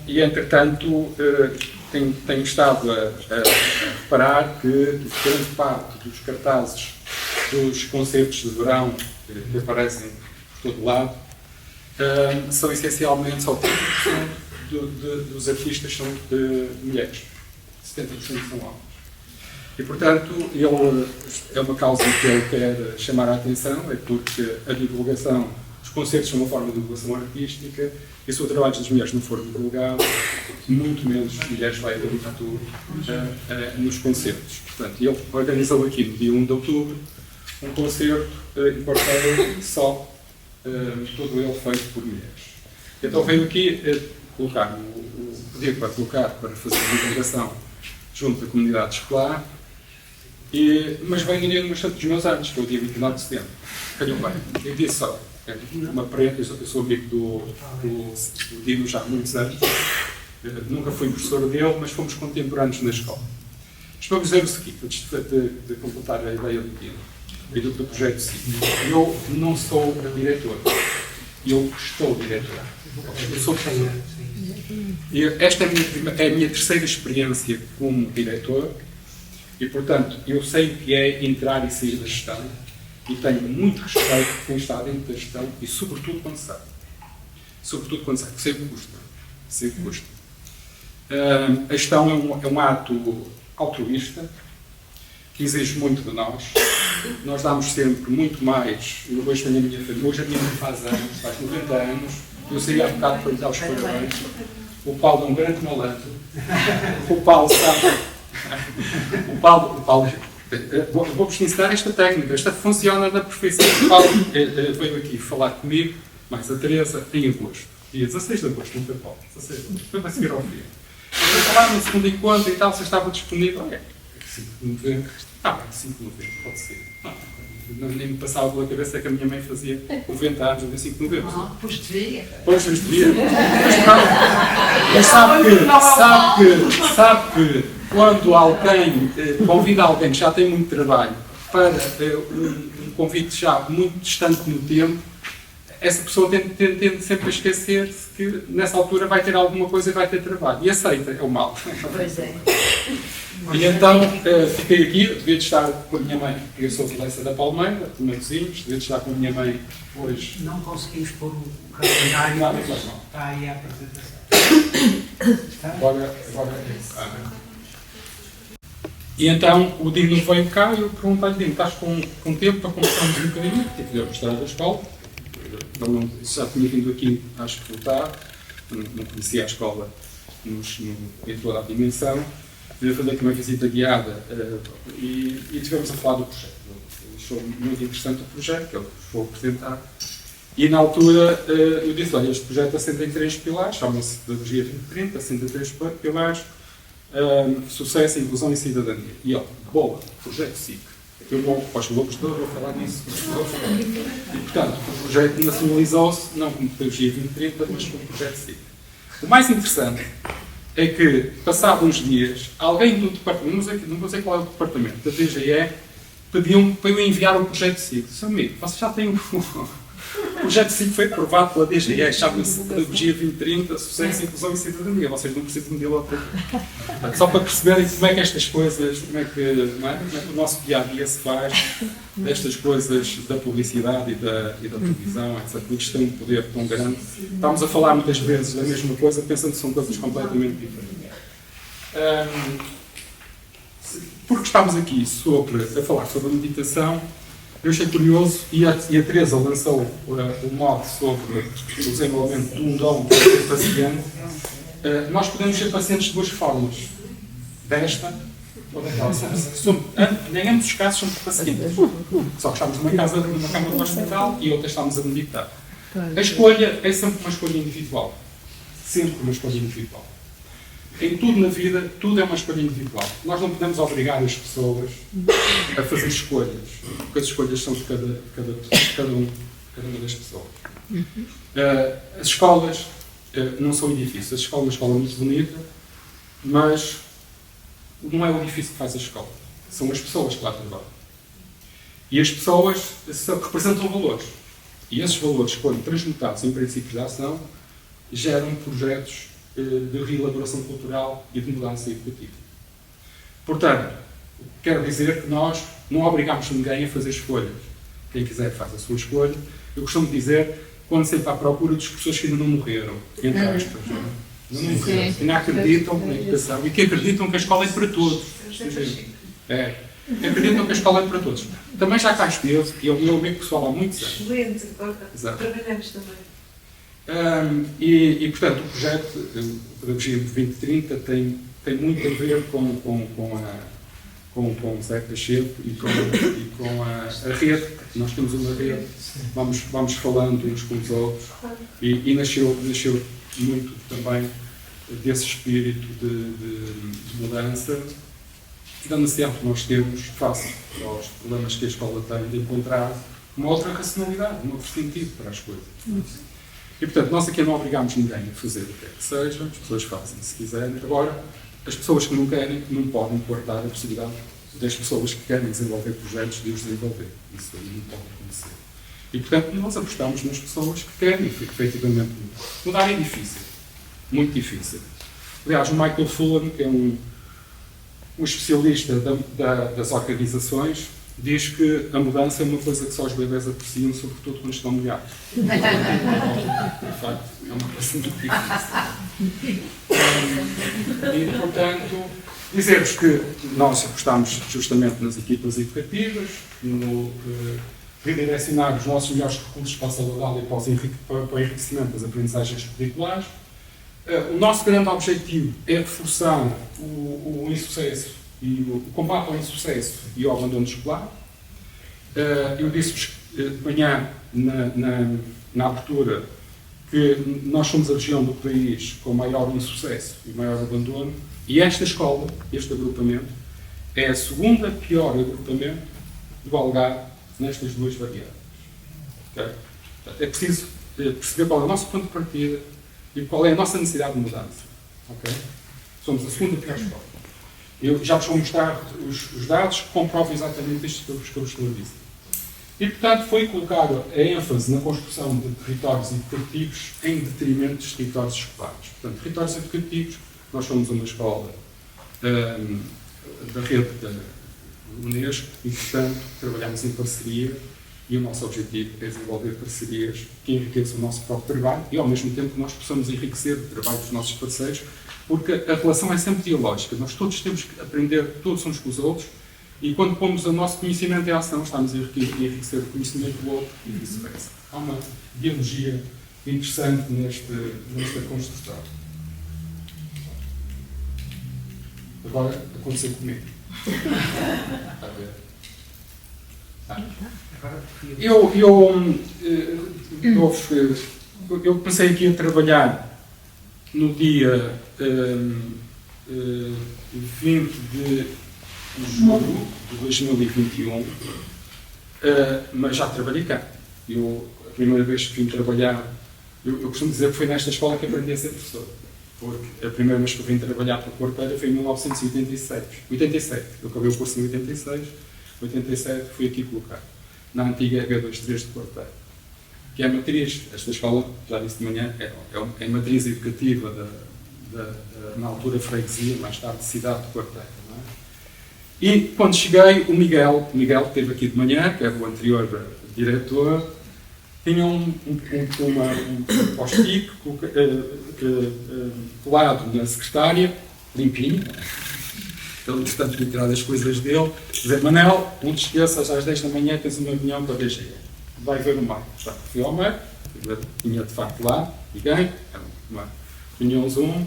E, entretanto, tenho estado a reparar que grande parte dos cartazes dos concertos de verão que aparecem por todo lado são essencialmente, só 30% dos artistas são mulheres, 70% são homens. E, portanto, é uma causa que ele quer chamar a atenção, é porque a divulgação, os concertos são uma forma de divulgação artística, e se o trabalho das mulheres não for divulgado, muito menos mulheres vai haver no futuro nos concertos. Portanto, ele organizou aqui no dia 1 de outubro um concerto importante só, todo ele feito por mulheres. Então veio aqui colocar pedir para colocar, para fazer a divulgação junto da comunidade escolar, mas veio no dia dos meus anos, que é o dia 29 de setembro. Calhou bem. Eu disse só, uma prenda, eu sou amigo do Dino já há muitos anos, nunca fui professor dele, mas fomos contemporâneos na escola. Mas para dizer o seguinte, antes de completar a ideia do Dino e do projeto CIC, eu não sou diretor, eu estou diretor. Eu sou professor. E esta é a minha terceira experiência como diretor e, portanto, eu sei o que é entrar e sair da gestão e tenho muito respeito por quem está dentro da gestão e, sobretudo, quando sai. Sobretudo quando sai, sei o que custa. Sei o que custa. A gestão é um ato altruísta que exige muito de nós. Nós damos sempre muito mais. Eu hoje tenho a minha família, hoje a minha mãe faz 90 anos. Eu saí há bocado para lhe dar os parabéns. O Paulo é um grande malandro. O Paulo sabe. O Paulo vou-vos ensinar esta técnica. Esta funciona na perfeição. O Paulo veio aqui falar comigo, mais a Teresa, em agosto. Dia 16 de agosto, não foi Paulo. 16 de agosto. Foi para seguir ao fim. Eu falar no segundo encontro e tal, você estava disponível. 5 de novembro. 5 de novembro, pode ser. Nem me passava pela cabeça que a minha mãe fazia 90 anos no dia 5 de novembro. Pois devia. Pois devia. Mas sabe que quando alguém convida alguém que já tem muito trabalho para um convite já muito distante no tempo, essa pessoa tende sempre a esquecer-se que nessa altura vai ter alguma coisa e vai ter trabalho. E aceita, é o mal. Pois é. E então fiquei aqui, devia de estar com a minha mãe, eu sou de Leça da Palmeira, de Matosinhos, devia de estar com a minha mãe hoje. Não conseguimos pôr o calendário, Nada, mas não. está aí a apresentação. Está? Agora. E então o Dino veio cá e eu perguntei-lhe, Dino, estás com tempo para conversarmos um bocadinho? Tive a mostrar da escola. Ele já tinha vindo aqui, acho que voltar, não conhecia a escola em toda a dimensão. Veio fazer aqui uma visita guiada e estivemos a falar do projeto. Ele achou muito interessante o projeto, que ele foi apresentar. E na altura eu disse, olha, este projeto assenta em 3 pilares, chama-se Pedagogia 2030, assenta em 3 pilares, sucesso, inclusão e cidadania. E ele, boa, projeto SIC. Eu vou para os Globos todos, vou falar nisso. E, portanto, o projeto nacionalizou-se, não como Pedagogia 2030, mas como projeto SIC. O mais interessante é que, passados uns dias, alguém do departamento, não vou dizer qual é o departamento, da DGE, pediu-me para eu enviar o projeto SIC. Seu amigo, você já tem o projeto SIC foi aprovado pela DGE, chama-se Pedagogia 2030, Sucesso, Inclusão e Cidadania. Vocês não precisam de ir lá para só para perceberem como é que estas coisas, como é que o nosso dia-a-dia se faz, destas coisas da publicidade e da televisão, etc. Porque isto tem um poder tão grande. Estamos a falar muitas vezes da mesma coisa, pensando que são coisas completamente diferentes. Porque estamos aqui a falar sobre a meditação, eu achei curioso e a Teresa lançou o mote sobre o desenvolvimento de um dom para ser paciente. Nós podemos ser pacientes de duas formas. Desta ou daquela. Em ambos os casos somos pacientes. Só que estamos numa cama do hospital e outra estamos a meditar. A escolha é sempre uma escolha individual. Sempre uma escolha individual. Em tudo na vida, tudo é uma escolha individual. Nós não podemos obrigar as pessoas a fazer escolhas, porque as escolhas são de cada uma das pessoas. As escolas não são edifícios. A escola é uma escola muito bonita, mas não é o edifício que faz a escola. São as pessoas que lá trabalham. E as pessoas representam valores. E esses valores, quando transmutados em princípios de ação, geram projetos de reelaboração cultural e de mudança educativa. Portanto, quero dizer que nós não obrigamos ninguém a fazer escolhas. Quem quiser faz a sua escolha. Eu costumo dizer, quando sempre à procura dos pessoas que ainda não morreram, entre aspas, não morreram, que ainda acreditam na educação e que acreditam que a escola é para todos. Que acreditam que a escola é para todos. Também já cá esteve, e é o meu amigo pessoal há muitos anos. Excelente, Exato. trabalhamos também. E, portanto, o projeto Pedagogia 2030 tem muito a ver com o Zé Pacheco e com a rede. Nós temos uma rede, vamos falando uns com os outros e nasceu muito também desse espírito de mudança, da necessidade que nós temos, face aos problemas que a escola tem, de encontrar uma outra racionalidade, um outro sentido para as coisas. E, portanto, nós aqui não obrigamos ninguém a fazer o que quer que seja, as pessoas fazem se quiserem. Agora, as pessoas que não querem não podem cortar a possibilidade das pessoas que querem desenvolver projetos de os desenvolver. Isso aí não pode acontecer. E, portanto, nós apostamos nas pessoas que querem, efetivamente, mudar. É difícil. Muito difícil. Aliás, o Michael Fullan, que é um especialista das organizações, diz que a mudança é uma coisa que só os bebés apreciam, sobretudo quando estão molhados. De facto, é uma coisa muito difícil. E, portanto, dizer-vos que nós apostamos justamente nas equipas educativas, no redirecionar os nossos melhores recursos para a saúde oral e para o enriquecimento das aprendizagens curriculares. O nosso grande objetivo é reforçar o insucesso e o combate ao insucesso e ao abandono escolar. Eu disse-vos de manhã, na abertura, que nós somos a região do país com maior insucesso e maior abandono, e esta escola, este agrupamento, é a segunda pior agrupamento do Algarve nestas duas variáveis. Okay? Portanto, é preciso perceber qual é o nosso ponto de partida e qual é a nossa necessidade de mudança. Okay? Somos a segunda pior escola. Eu já vos vou mostrar os dados que comprovam exatamente isto que eu vos estou a dizer. E, portanto, foi colocar a ênfase na construção de territórios educativos em detrimento dos territórios escolares. Portanto, territórios educativos, nós somos uma escola da rede da Unesco e, portanto, trabalhamos em parceria e o nosso objetivo é desenvolver parcerias que enriqueçam o nosso próprio trabalho e, ao mesmo tempo, que nós possamos enriquecer o trabalho dos nossos parceiros, porque a relação é sempre dialógica. Nós todos temos que aprender todos uns com os outros e, quando pomos o nosso conhecimento em ação, estamos a enriquecer o conhecimento do outro e vice-versa. Há uma dialogia interessante nesta construção. Agora, aconteceu comigo. Está a ver? Eu comecei aqui a trabalhar no dia 20 de julho de 2021, mas já trabalhei cá. A primeira vez que vim trabalhar, eu costumo dizer que foi nesta escola que aprendi a ser professor, porque a primeira vez que eu vim trabalhar para a Quarteira foi em 1987. Eu acabei o curso em 86, 87 fui aqui colocado, na antiga H23 de Quarteira, que é a matriz. Esta escola, já disse de manhã, é a matriz educativa na altura freguesia, mais tarde cidade de Quarteira. Não é? E quando cheguei, o Miguel, que esteve aqui de manhã, que era o anterior diretor, tinha um post-it colado na secretária, limpinho. Ele, entretanto, tinha tirado as coisas dele. Dizer: Manel, não te esqueças, às 10 da manhã tens uma reunião para a BGE. Vai ver o meio. Fui ao meio, tinha de facto lá, liguei, era uma reunião Zoom,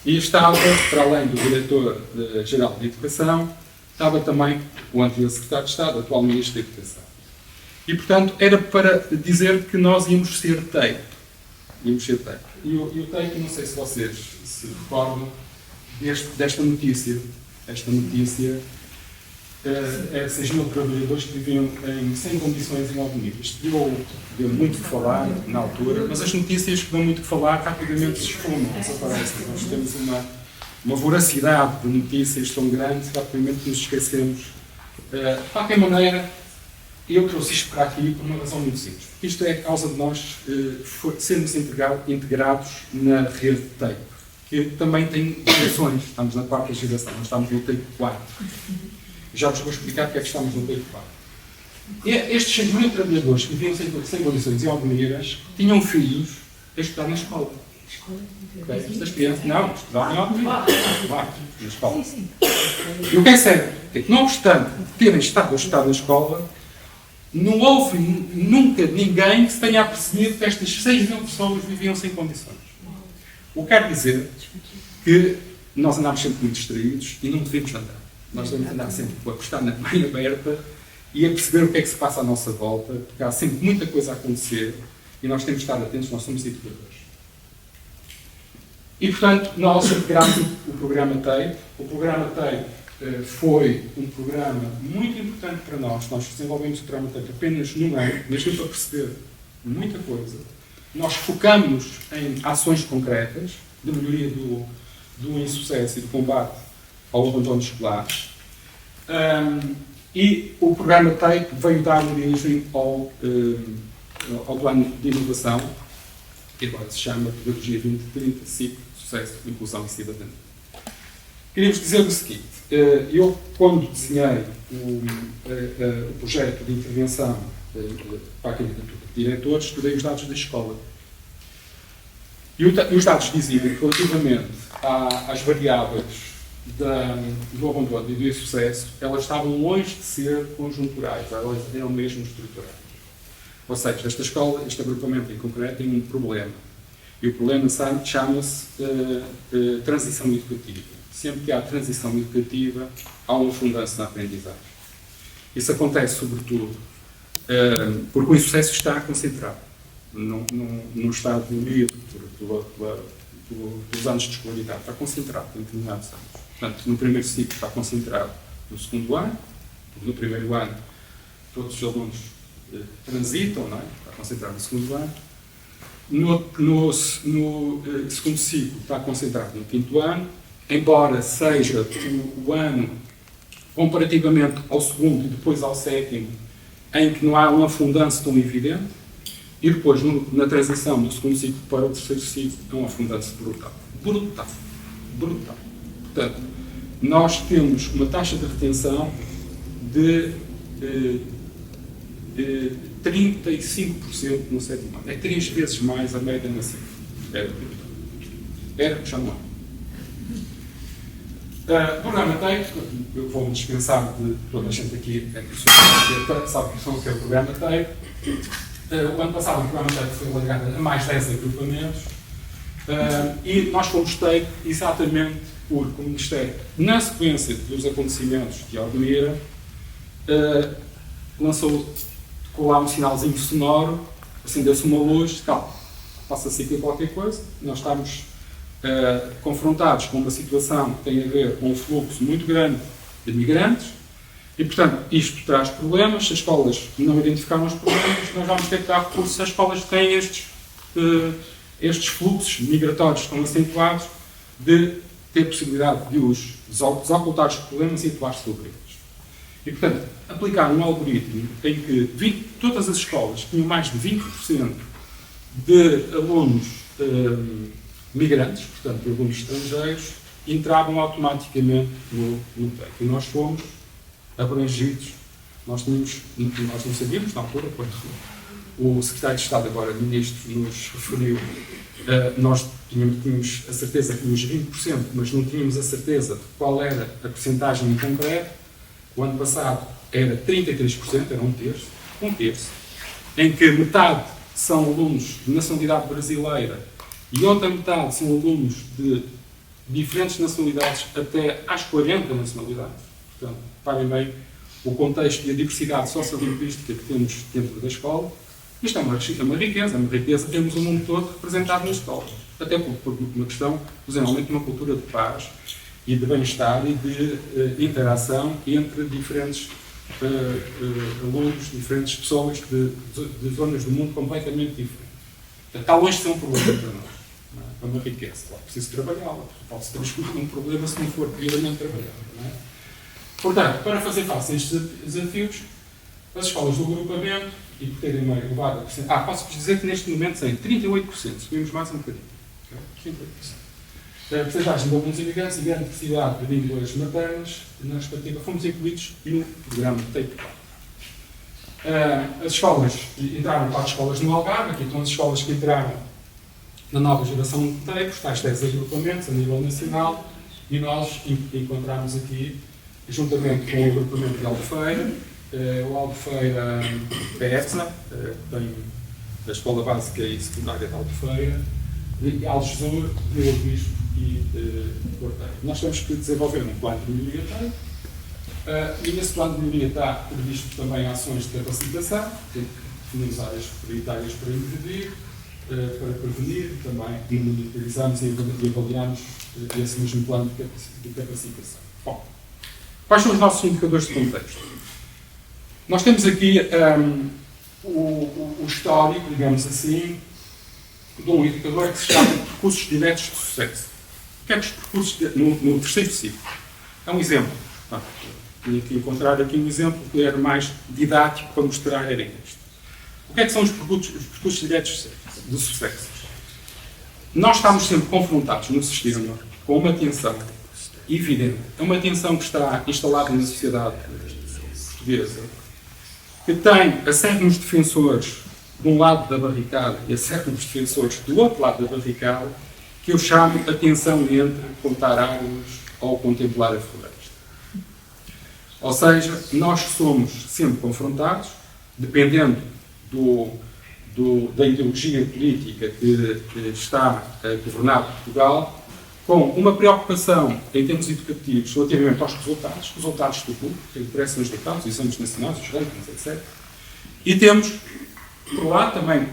e estava, para além do diretor-geral de Educação, estava também o anterior secretário de Estado, atual Ministro da Educação. E, portanto, era para dizer que nós íamos ser TEI. E o TEI, não sei se vocês se recordam desta notícia. Esta notícia é 6 mil trabalhadores que viviam sem condições em Alvenido. Isto deu muito que falar na altura, mas as notícias que dão muito que falar rapidamente se esfumam, desaparecem. Nós temos uma voracidade de notícias tão grande que rapidamente nos esquecemos. De qualquer maneira, E eu trouxe isto para aqui por uma razão muito simples. Isto é a causa de nós sermos integrados na rede de TAPE, que também tem gerações. Estamos na quarta geração, nós estamos no TAPE 4. Já vos vou explicar porque é que estamos no TAPE 4. E estes 100.000 trabalhadores que viviam sem condições em Almeiras tinham filhos a estudar na escola. Okay? Estas crianças não estudavam em Almeiras, na escola. E o que é certo é que, não obstante terem estado a estudar na escola, não houve nunca ninguém que se tenha apercebido que estas 6.000 pessoas viviam sem condições. O que quer dizer que nós andamos sempre muito distraídos e não devemos andar. Nós devemos andar sempre a postar na mãe aberta e a perceber o que é que se passa à nossa volta, porque há sempre muita coisa a acontecer e nós temos de estar atentos, nós somos educadores. E, portanto, nós integramos o programa TAPE. O programa TAPE foi um programa muito importante para nós. Nós desenvolvemos o programa TAPE apenas num ano, mas deu para perceber muita coisa. Nós focamos em ações concretas de melhoria do insucesso e do combate ao abandono escolar. E o programa TAPE veio dar origem ao plano de inovação, que agora se chama Pedagogia 2030, CIP, Sucesso, Inclusão e Cidadania. Queríamos dizer o seguinte, eu quando desenhei o projeto de intervenção para a candidatura de diretores, estudei os dados da escola. E os dados diziam que relativamente às variáveis do abandono e do insucesso, elas estavam longe de ser conjunturais, elas eram mesmo estruturais. Ou seja, esta escola, este agrupamento em concreto, tem um problema. E o problema chama-se transição educativa. Sempre que há transição educativa, há um afundanço na aprendizagem. Isso acontece, sobretudo, porque o insucesso está concentrado num estado de melhoria dos anos de escolaridade. Está concentrado em determinados anos. Portanto, no primeiro ciclo está concentrado no segundo ano, no primeiro ano todos os alunos transitam, não é? Está concentrado no segundo ano. No segundo ciclo está concentrado no quinto ano, embora seja o ano comparativamente ao segundo e depois ao sétimo, em que não há um afundanço tão evidente, e depois na transição do segundo ciclo para o terceiro ciclo é um afundanço brutal. Brutal. Portanto, nós temos uma taxa de retenção de 35% no sétimo ano. É 3 vezes mais a média na cifra. Era, já não é. Programa TAPE, eu vou-me dispensar de toda a gente aqui, sabe o que é o programa TAPE. O ano passado o programa TAPE foi alargado a mais 10 agrupamentos e nós fomos TAPE exatamente porque o Ministério, na sequência dos acontecimentos de Almira, tocou lá um sinalzinho sonoro, acendeu-se uma luz, calma, passa-se aqui qualquer coisa, nós estamos confrontados com uma situação que tem a ver com um fluxo muito grande de migrantes e, portanto, isto traz problemas. Se as escolas não identificaram os problemas, nós vamos ter que dar recursos às escolas que têm estes fluxos migratórios tão acentuados, de ter possibilidade de os desocultar os problemas e atuar sobre eles. E, portanto, aplicar um algoritmo em que todas as escolas tinham mais de 20% de alunos migrantes, portanto, de alunos estrangeiros, entravam automaticamente no TAPE. E nós fomos abrangidos. Nós não sabíamos, na altura, quando o Secretário de Estado, agora Ministro, nos referiu, nós tínhamos a certeza que tínhamos 20%, mas não tínhamos a certeza de qual era a percentagem em concreto. O ano passado era 33%, era um terço, em que metade são alunos de nacionalidade brasileira e outra metade são alunos de diferentes nacionalidades, até às 40 nacionalidades. Portanto, parem bem o contexto e a diversidade sociolinguística que temos dentro da escola. Isto é uma riqueza, temos o mundo todo representado na escola. Até por uma questão, geralmente, de uma cultura de paz e de bem-estar e de interação entre diferentes alunos, diferentes pessoas de zonas do mundo completamente diferentes. Está longe de ser um problema para nós. É uma riqueza. Claro, preciso trabalhá-la. Pode-se transformar num problema se não for devidamente trabalhado. Não é? Portanto, para fazer face a estes desafios, As escolas do agrupamento, e por terem uma elevada porcentagem... posso-vos dizer que neste momento têm 38%, subimos mais um bocadinho. 38%. A porcentagem de alunos imigrantes e grande diversidade de línguas maternas, na respectiva, fomos incluídos no programa Take Part. As escolas, entraram 4 escolas no Algarve, aqui estão as escolas que entraram na nova geração de TEIPs, tais 10 agrupamentos a nível nacional, e nós encontramos aqui, juntamente com o agrupamento de Albufeira, o Albufeira PESNA, tem a Escola Básica e Secundária de Albufeira, e Algesur, Vila do Bispo e Corteiro. Nós temos que desenvolver um plano de melhoria, e nesse plano de melhoria está previsto também ações de capacitação, definimos áreas prioritárias para intervir, para prevenir, também monitorizamos e avaliamos esse mesmo plano de capacitação. Bom, quais são os nossos indicadores de contexto? Nós temos aqui o histórico, digamos assim, de um indicador que se chama percursos diretos de sucesso. O que é que os percursos no terceiro ciclo? É um exemplo. Tinha que encontrar aqui um exemplo que era mais didático para mostrar era este. O que é que são os percursos diretos de sucesso? Nós estamos sempre confrontados no sistema com uma tensão evidente. É uma tensão que está instalada na sociedade portuguesa, que tem acérrimos defensores de um lado da barricada e acérrimos defensores do outro lado da barricada, que eu chamo a tensão entre contar árvores ou contemplar a floresta. Ou seja, nós somos sempre confrontados, dependendo da ideologia política que está a governar Portugal, com uma preocupação em termos educativos relativamente aos resultados do público, que aparecem nos resultados, os exames nacionais, os rankings, etc. E temos, por lá também,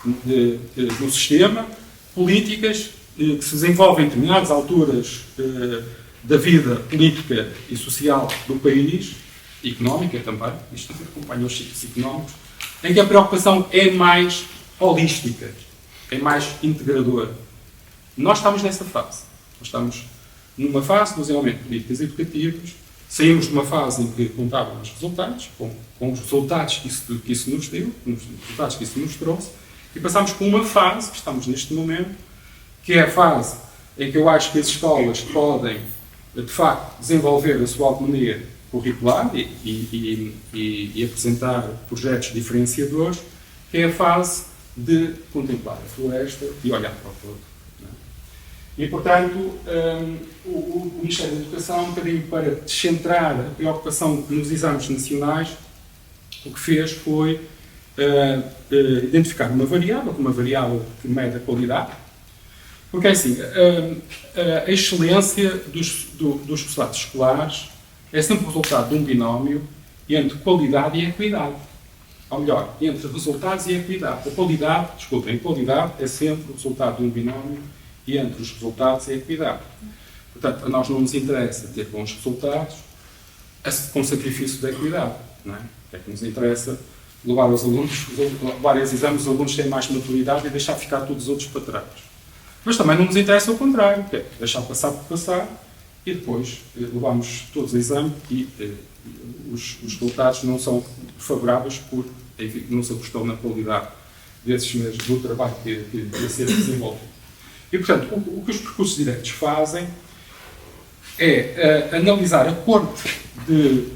no sistema, políticas que se desenvolvem em determinadas alturas da vida política e social do país, económica também, isto acompanha os ciclos económicos, em que a preocupação é mais holística, é mais integradora. Nós estamos nessa fase. Nós estamos numa fase de desenvolvimento de políticas educativas, saímos de uma fase em que contávamos os resultados, com os resultados que isso nos deu, os resultados que isso nos trouxe, e passamos por uma fase, que estamos neste momento, que é a fase em que eu acho que as escolas podem, de facto, desenvolver a sua autonomia curricular e apresentar projetos diferenciadores, que é a fase de contemplar a floresta e olhar para o todo. E, portanto, o Ministério da Educação, um bocadinho para descentrar a preocupação nos exames nacionais, o que fez foi identificar uma variável que mede a qualidade, porque é assim, a excelência dos processos escolares é sempre o resultado de um binómio entre qualidade e equidade. Ou melhor, entre resultados e equidade. A qualidade é sempre o resultado de um binómio e entre os resultados e a equidade. Portanto, a nós não nos interessa ter bons resultados com sacrifício da equidade. Não é? É que nos interessa levar esses exames, os alunos têm mais maturidade e deixar ficar todos os outros para trás. Mas também não nos interessa o contrário, que é deixar passar por passar e depois levamos todos o exame e os resultados não são favoráveis por, enfim, não se apostou na qualidade desses mesmos, do trabalho que a ser desenvolvido. E, portanto, o que os percursos diretos fazem é analisar a corte de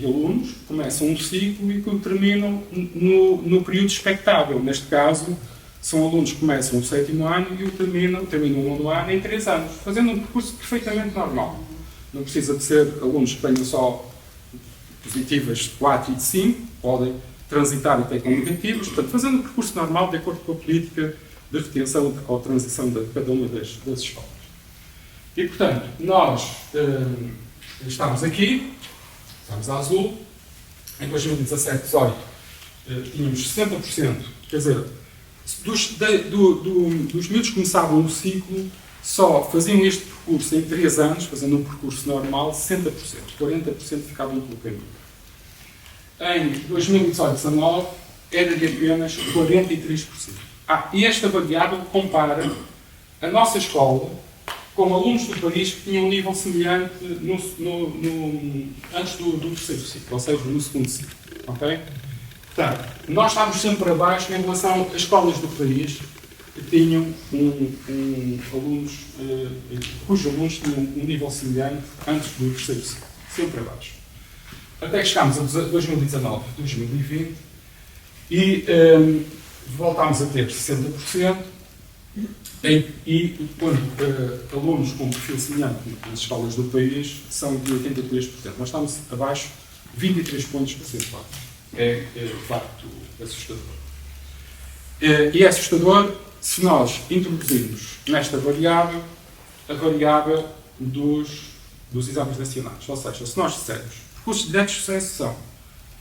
alunos que começam um ciclo e que terminam no período expectável. Neste caso, são alunos que começam o 7º ano e terminam o 9º ano em 3 anos, fazendo um percurso perfeitamente normal. Não precisa de ser alunos que tenham só positivas de 4 e de 5, podem transitar até com negativos, portanto, fazendo um percurso normal de acordo com a política de retenção ou transição de cada uma das escolas. E, portanto, nós estamos aqui, estamos a azul, em 2017-18 tínhamos 60%, quer dizer, dos miúdos que começavam o ciclo, só faziam este percurso em 3 anos, fazendo um percurso normal, 60%, 40% ficavam pelo caminho. Em 2018-19 era de apenas 43%. E esta variável compara a nossa escola com alunos do país que tinham um nível semelhante antes do terceiro ciclo, ou seja, no segundo ciclo. Okay? Portanto, nós estávamos sempre abaixo em relação às escolas do país que tinham alunos, cujos alunos tinham um nível semelhante antes do terceiro ciclo. Sempre abaixo. Até que chegámos a 2019, 2020 e voltámos a ter 60%. E quando alunos com perfil semelhante nas escolas do país são de 83%. Nós estamos abaixo 23 pontos percentuais. É de facto assustador. E é assustador se nós introduzirmos nesta variável a variável dos exames nacionais. Ou seja, se nós dissermos que os diretos de sucesso são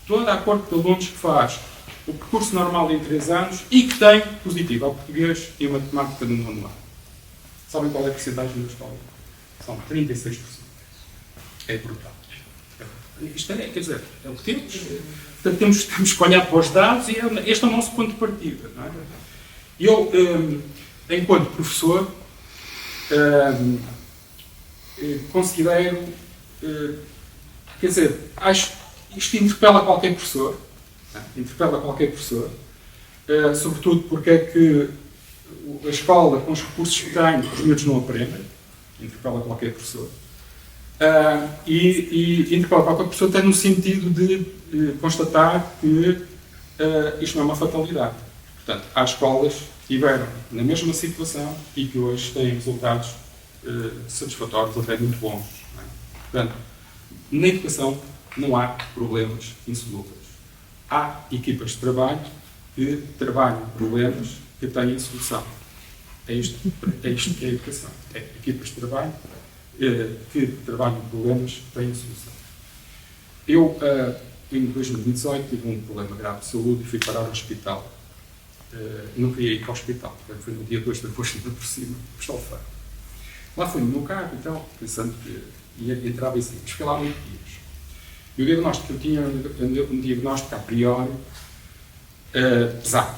toda a corte de alunos que faz o percurso normal em 3 anos e que tem positivo ao português e a matemática no nono ano. Sabem qual é a porcentagem da escola? São 36%. É brutal. Isto é, quer dizer, é o que temos. Portanto, temos que olhar para os dados e este é o nosso ponto de partida. Não é? Eu, enquanto professor, considero, quer dizer, acho que isto interpela qualquer professor. Interpela qualquer professor, sobretudo porque é que a escola, com os recursos que tem, os miúdos não aprendem. Interpela qualquer professor. E interpela qualquer professor até no sentido de constatar que isto não é uma fatalidade. Portanto, há escolas que estiveram na mesma situação e que hoje têm resultados satisfatórios, até muito bons. Não é? Portanto, na educação não há problemas insolúveis. Há equipas de trabalho que trabalham problemas que têm solução. É isto que é a educação. É equipas de trabalho que trabalham problemas que têm solução. Eu, em 2018, tive um problema grave de saúde e fui parar ao hospital. Não queria ir para o hospital, porque foi no dia 2 de agosto, ainda por cima, Estofar. Lá fui no meu carro e tal, pensando que ia entrar e sair. Mas fiquei lá 8 dias. E o diagnóstico que eu tinha um diagnóstico a priori pesado.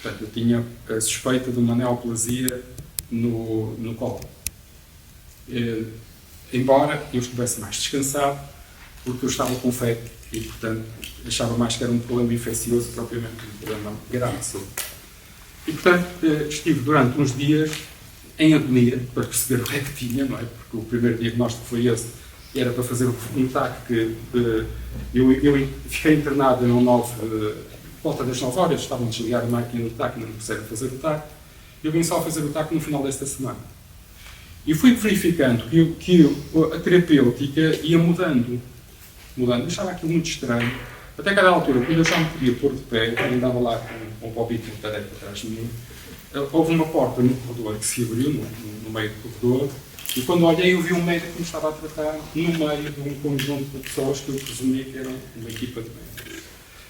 Portanto, eu tinha a suspeita de uma neoplasia no colo. Embora eu estivesse mais descansado, porque eu estava com febre e, portanto, achava mais que era um problema infeccioso propriamente um problema grave de saúde. E, portanto, estive durante uns dias em agonia para perceber o que é que tinha, não é? Porque o primeiro diagnóstico foi esse. E era para fazer um TAC que eu fiquei internado em volta das 9 horas, estavam a desligar a máquina do TAC e não puseram fazer o TAC. Eu vim só fazer o TAC no final desta semana. E fui verificando que a terapêutica ia mudando. Eu achava aquilo muito estranho. Até cada altura, quando eu já me podia pôr de pé, eu andava lá com um palpite de tarefa atrás de mim, houve uma porta no corredor que se abriu, no meio do corredor. E quando olhei, eu vi um médico que me estava a tratar no meio de um conjunto de pessoas que eu presumia que eram uma equipa de médicos.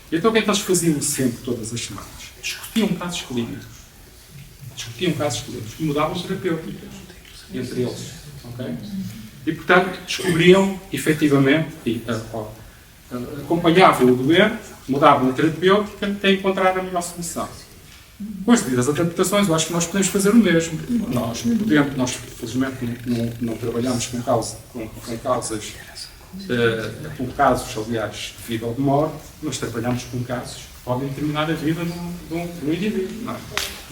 E então o que é que eles faziam sempre, todas as semanas? Discutiam casos clínicos. E mudavam terapêuticas entre eles. Okay? E, portanto, descobriam, efetivamente, e acompanhavam o doente, mudavam a terapêutica até encontrar a melhor solução. Com as devidas adaptações, eu acho que nós podemos fazer o mesmo. Nós felizmente, não trabalhamos com casos, aliás, devido ao de morte, mas trabalhamos com casos que podem determinar a vida de um indivíduo. Não é?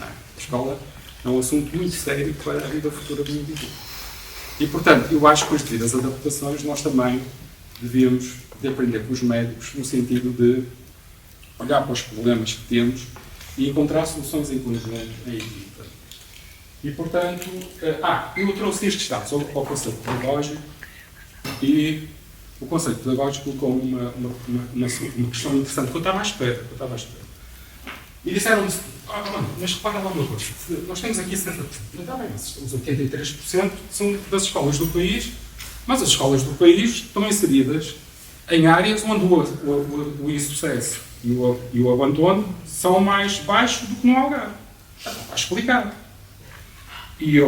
A escola é um assunto muito sério para a vida futura do indivíduo. E, portanto, eu acho que com as devidas adaptações, nós também devíamos de aprender com os médicos no sentido de olhar para os problemas que temos e encontrar soluções em conjunto, em equipa. E, portanto, eu trouxe estes dados ao Conselho Pedagógico e o Conselho Pedagógico colocou uma questão interessante que eu estava à espera. E disseram-me, mas repara lá uma coisa, nós temos aqui 70%, os 83% são das escolas do país, mas as escolas do país estão inseridas em áreas onde o insucesso e o abandono são mais baixos do que no Algarve. Está explicado. E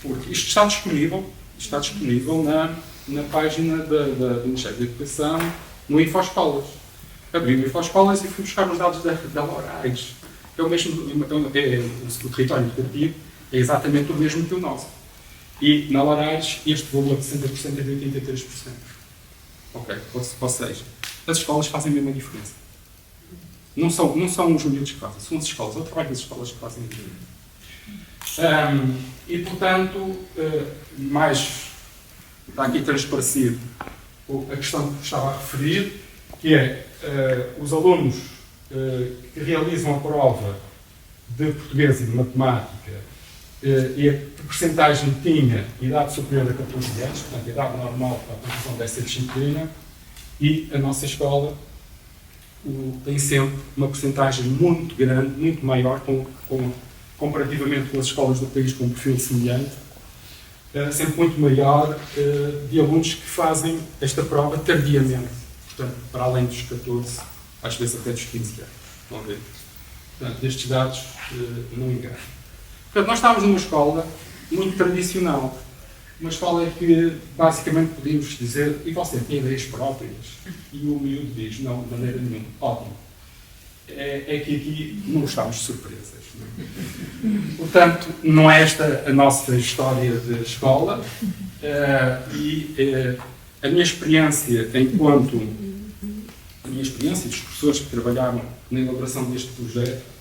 porque isto está disponível na página do Ministério da Educação, no Infoscolas. Abri o Infoscolas e fui buscar os dados da Lorais. É o mesmo, o território educativo é exatamente o mesmo que o nosso. E na Larares este valor de 60% é de 83%. Ok? Ou seja, as escolas fazem a mesma diferença. Não são os miúdos que fazem, são as escolas. É o trabalho das escolas que fazem a diferença. E, portanto, mais está aqui transparecido a questão que estava a referir, que é os alunos que realizam a prova de português e de matemática e a percentagem tinha idade superior a 14 anos, portanto, idade normal para a produção dessa disciplina, e a nossa escola tem sempre uma percentagem muito grande, muito maior, comparativamente com as escolas do país com um perfil semelhante, sempre muito maior de alunos que fazem esta prova tardiamente, portanto, para além dos 14, às vezes até dos 15 anos. Estão a ver? Portanto, estes dados não enganam. Portanto, nós estávamos numa escola muito tradicional, uma escola que basicamente podíamos dizer, e você tem ideias próprias? E o miúdo diz, não, de maneira nenhuma. Ótimo. É que aqui não estamos surpresas. Não é? Portanto, não é esta a nossa história de escola. A minha experiência enquanto... A minha experiência dos professores que trabalharam na elaboração deste projeto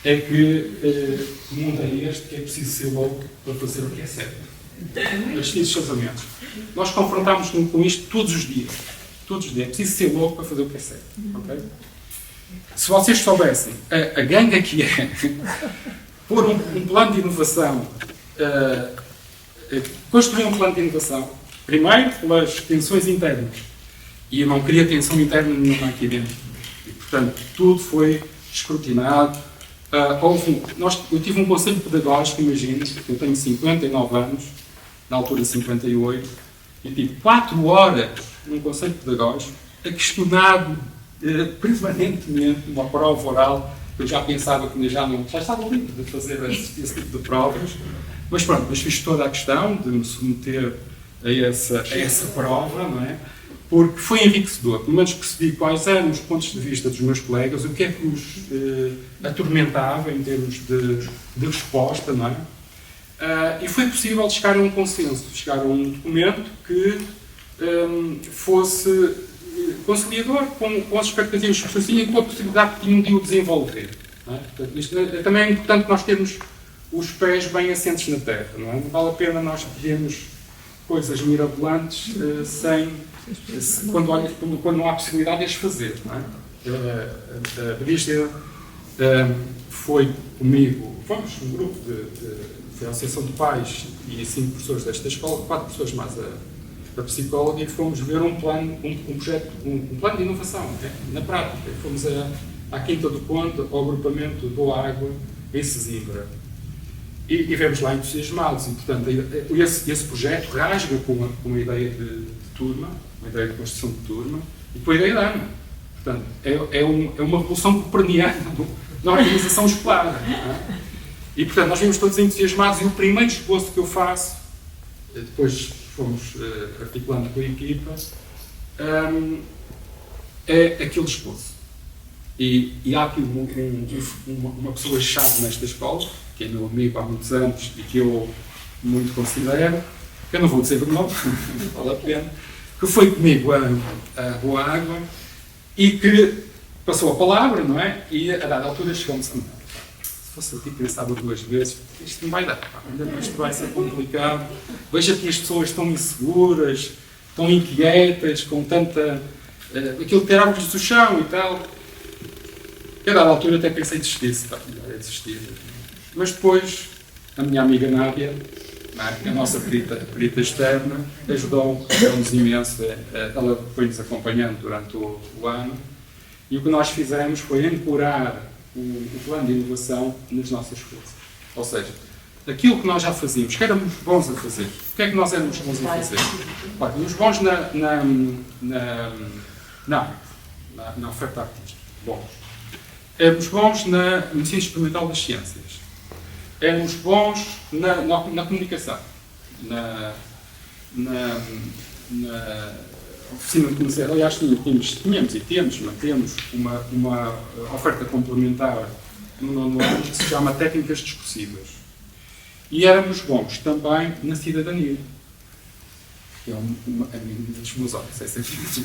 é que o mundo é este, que é preciso ser louco para fazer o que é certo. Estes casamentos. Nós confrontamos-nos com isto todos os dias. Todos os dias. É preciso ser louco para fazer o que é certo. Okay? Se vocês soubessem a ganga que é pôr um plano de inovação, construir um plano de inovação, primeiro pelas tensões internas. E eu não queria tensão interna nenhuma aqui dentro. E, portanto, tudo foi escrutinado. Eu tive um conselho pedagógico, imagino, eu tenho 59 anos, na altura 58, e tive 4 horas num conselho pedagógico a questionar permanentemente uma prova oral. Eu já pensava que já estava livre de fazer esse tipo de provas, mas pronto, mas fiz toda a questão de me submeter a essa prova, não é? Porque foi enriquecedor. Pelo menos percebi quais eram os pontos de vista dos meus colegas, o que é que os atormentava em termos de resposta, não é? E foi possível chegar a um consenso, chegar a um documento que fosse conciliador com as expectativas que tinham e com a possibilidade que tinham de o desenvolver. Não é? Portanto, também é importante nós termos os pés bem assentes na terra, não é? Não vale a pena nós pedirmos coisas mirabolantes quando não há possibilidade de as fazer, não é? A Brígida foi comigo, fomos um grupo foi a Associação de Pais e 5 professores desta escola, 4 pessoas mais a psicóloga, e fomos ver um plano, um projeto, um plano de inovação, na prática. Fomos à Quinta do Conde, ao agrupamento do Água, em Sesimbra. E vemos lá entusiasmados, e portanto esse projeto rasga com uma ideia de turma, uma ideia de construção de turma, e com a ideia da ANA. Portanto, é uma revolução coperniana na organização escolar. Não é? E portanto nós vimos todos entusiasmados, e o primeiro esboço que eu faço, depois fomos articulando com a equipa, é aquele esboço. E há aqui uma pessoa-chave nesta escola, que é meu amigo há muitos anos e que eu muito considero, eu não vou dizer o nome, não vale a pena, que foi comigo a Boa Água e que passou a palavra, não é? E a dada altura chegou-me assim, se fosse aqui pensava 2 vezes, isto não vai dar, isto vai ser complicado, veja que as pessoas estão inseguras, estão inquietas, com tanta... aquilo de ter árvores do chão e tal. E a dada altura até pensei em desistir, desistir. Mas depois, a minha amiga Nádia, a nossa perita externa, ajudou-nos imenso. Ela foi-nos acompanhando durante o ano. E o que nós fizemos foi ancorar o plano de inovação nas nossas coisas. Ou seja, aquilo que nós já fazíamos, que éramos bons a fazer. O que é que nós éramos bons a fazer? Olha, éramos bons na oferta artística. Bons. Éramos bons no ensino experimental das ciências. Éramos bons na comunicação. Na oficina de comunicação. Aliás, mantemos uma oferta complementar no nono ano que se chama Técnicas Discursivas. E éramos bons também na cidadania. Que é a menina dos meus olhos, é sempre assim.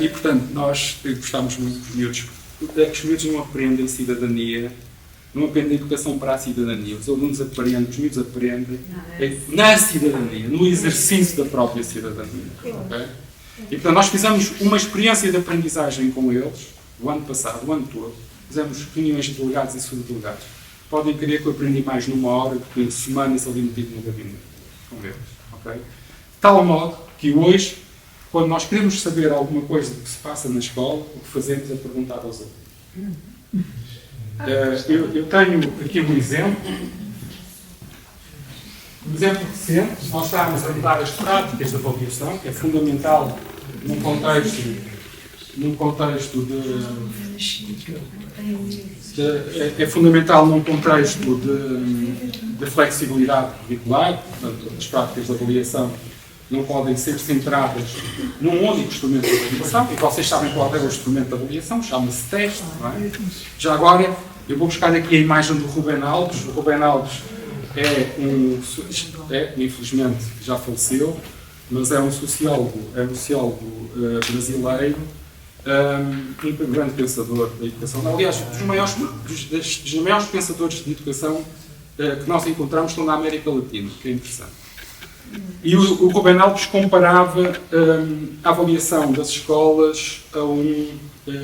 E, portanto, nós gostávamos muito dos miúdos. Os miúdos não aprendem cidadania, não aprendem educação para a cidadania. Os alunos aprendem, os miúdos aprendem na cidadania, no exercício da própria cidadania. Okay? E, portanto, nós fizemos uma experiência de aprendizagem com eles, o ano passado, o ano todo. Fizemos reuniões de delegados e subdelegados. Podem crer que eu aprendi mais numa hora do que em semanas ali metido no gabinete com eles. Okay? De tal modo que hoje, quando nós queremos saber alguma coisa do que se passa na escola, o que fazemos é perguntar aos alunos. Eu tenho aqui um exemplo. Um exemplo recente, nós estamos a mudar as práticas da avaliação, que é fundamental num contexto é fundamental num contexto de flexibilidade curricular. Portanto, as práticas de avaliação não podem ser centradas num único instrumento de avaliação, e vocês sabem qual é o instrumento de avaliação, chama-se teste, não é? Já agora, eu vou buscar aqui a imagem do Rubén Alves. O Rubén Alves infelizmente já faleceu, mas é um sociólogo brasileiro, um grande pensador da educação. Aliás, dos maiores pensadores de educação que nós encontramos estão na América Latina, que é interessante. E o Rubén Alves comparava a avaliação das escolas a um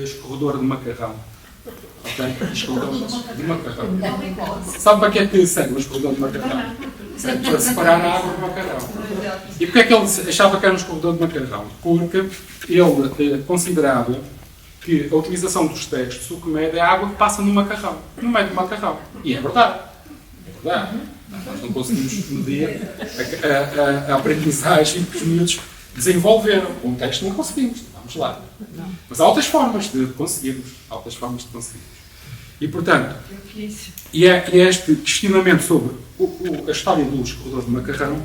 escorredor de macarrão. Okay? Escorredor de macarrão. Sabe para que é que serve o escorredor de macarrão? Serve para separar a água do macarrão. E porquê é que ele achava que era um escorredor de macarrão? Porque ele considerava que a utilização dos testes, o que mede é a água que passa no macarrão, no meio do macarrão. E é verdade. É verdade. Nós não conseguimos medir a aprendizagem que os miúdos desenvolveram. Com um teste não conseguimos. Vamos lá. Mas há outras formas de conseguirmos. E, portanto, é este questionamento sobre a história do escorredor de macarrão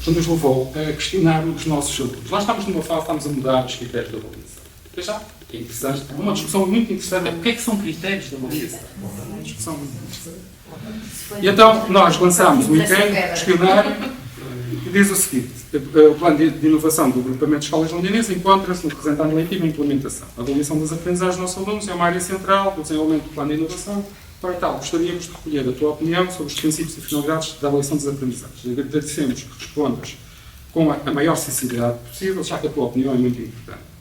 que nos levou a questionar os nossos alunos. Nós estamos numa fase, estamos a mudar os critérios da avaliação. Veja, é interessante. Uma discussão muito interessante é porque é que são critérios da avaliação. Uma discussão muito interessante. E então nós lançámos um questionário que diz o seguinte: o plano de inovação do agrupamento de escolas londinenses encontra-se no representante letivo e implementação. A avaliação das aprendizagens dos nossos alunos é uma área central do desenvolvimento do plano de inovação. Para tal, gostaríamos de recolher a tua opinião sobre os princípios e finalidades da avaliação das aprendizagens. Agradecemos que respondas com a maior sinceridade possível, já que a tua opinião é muito importante.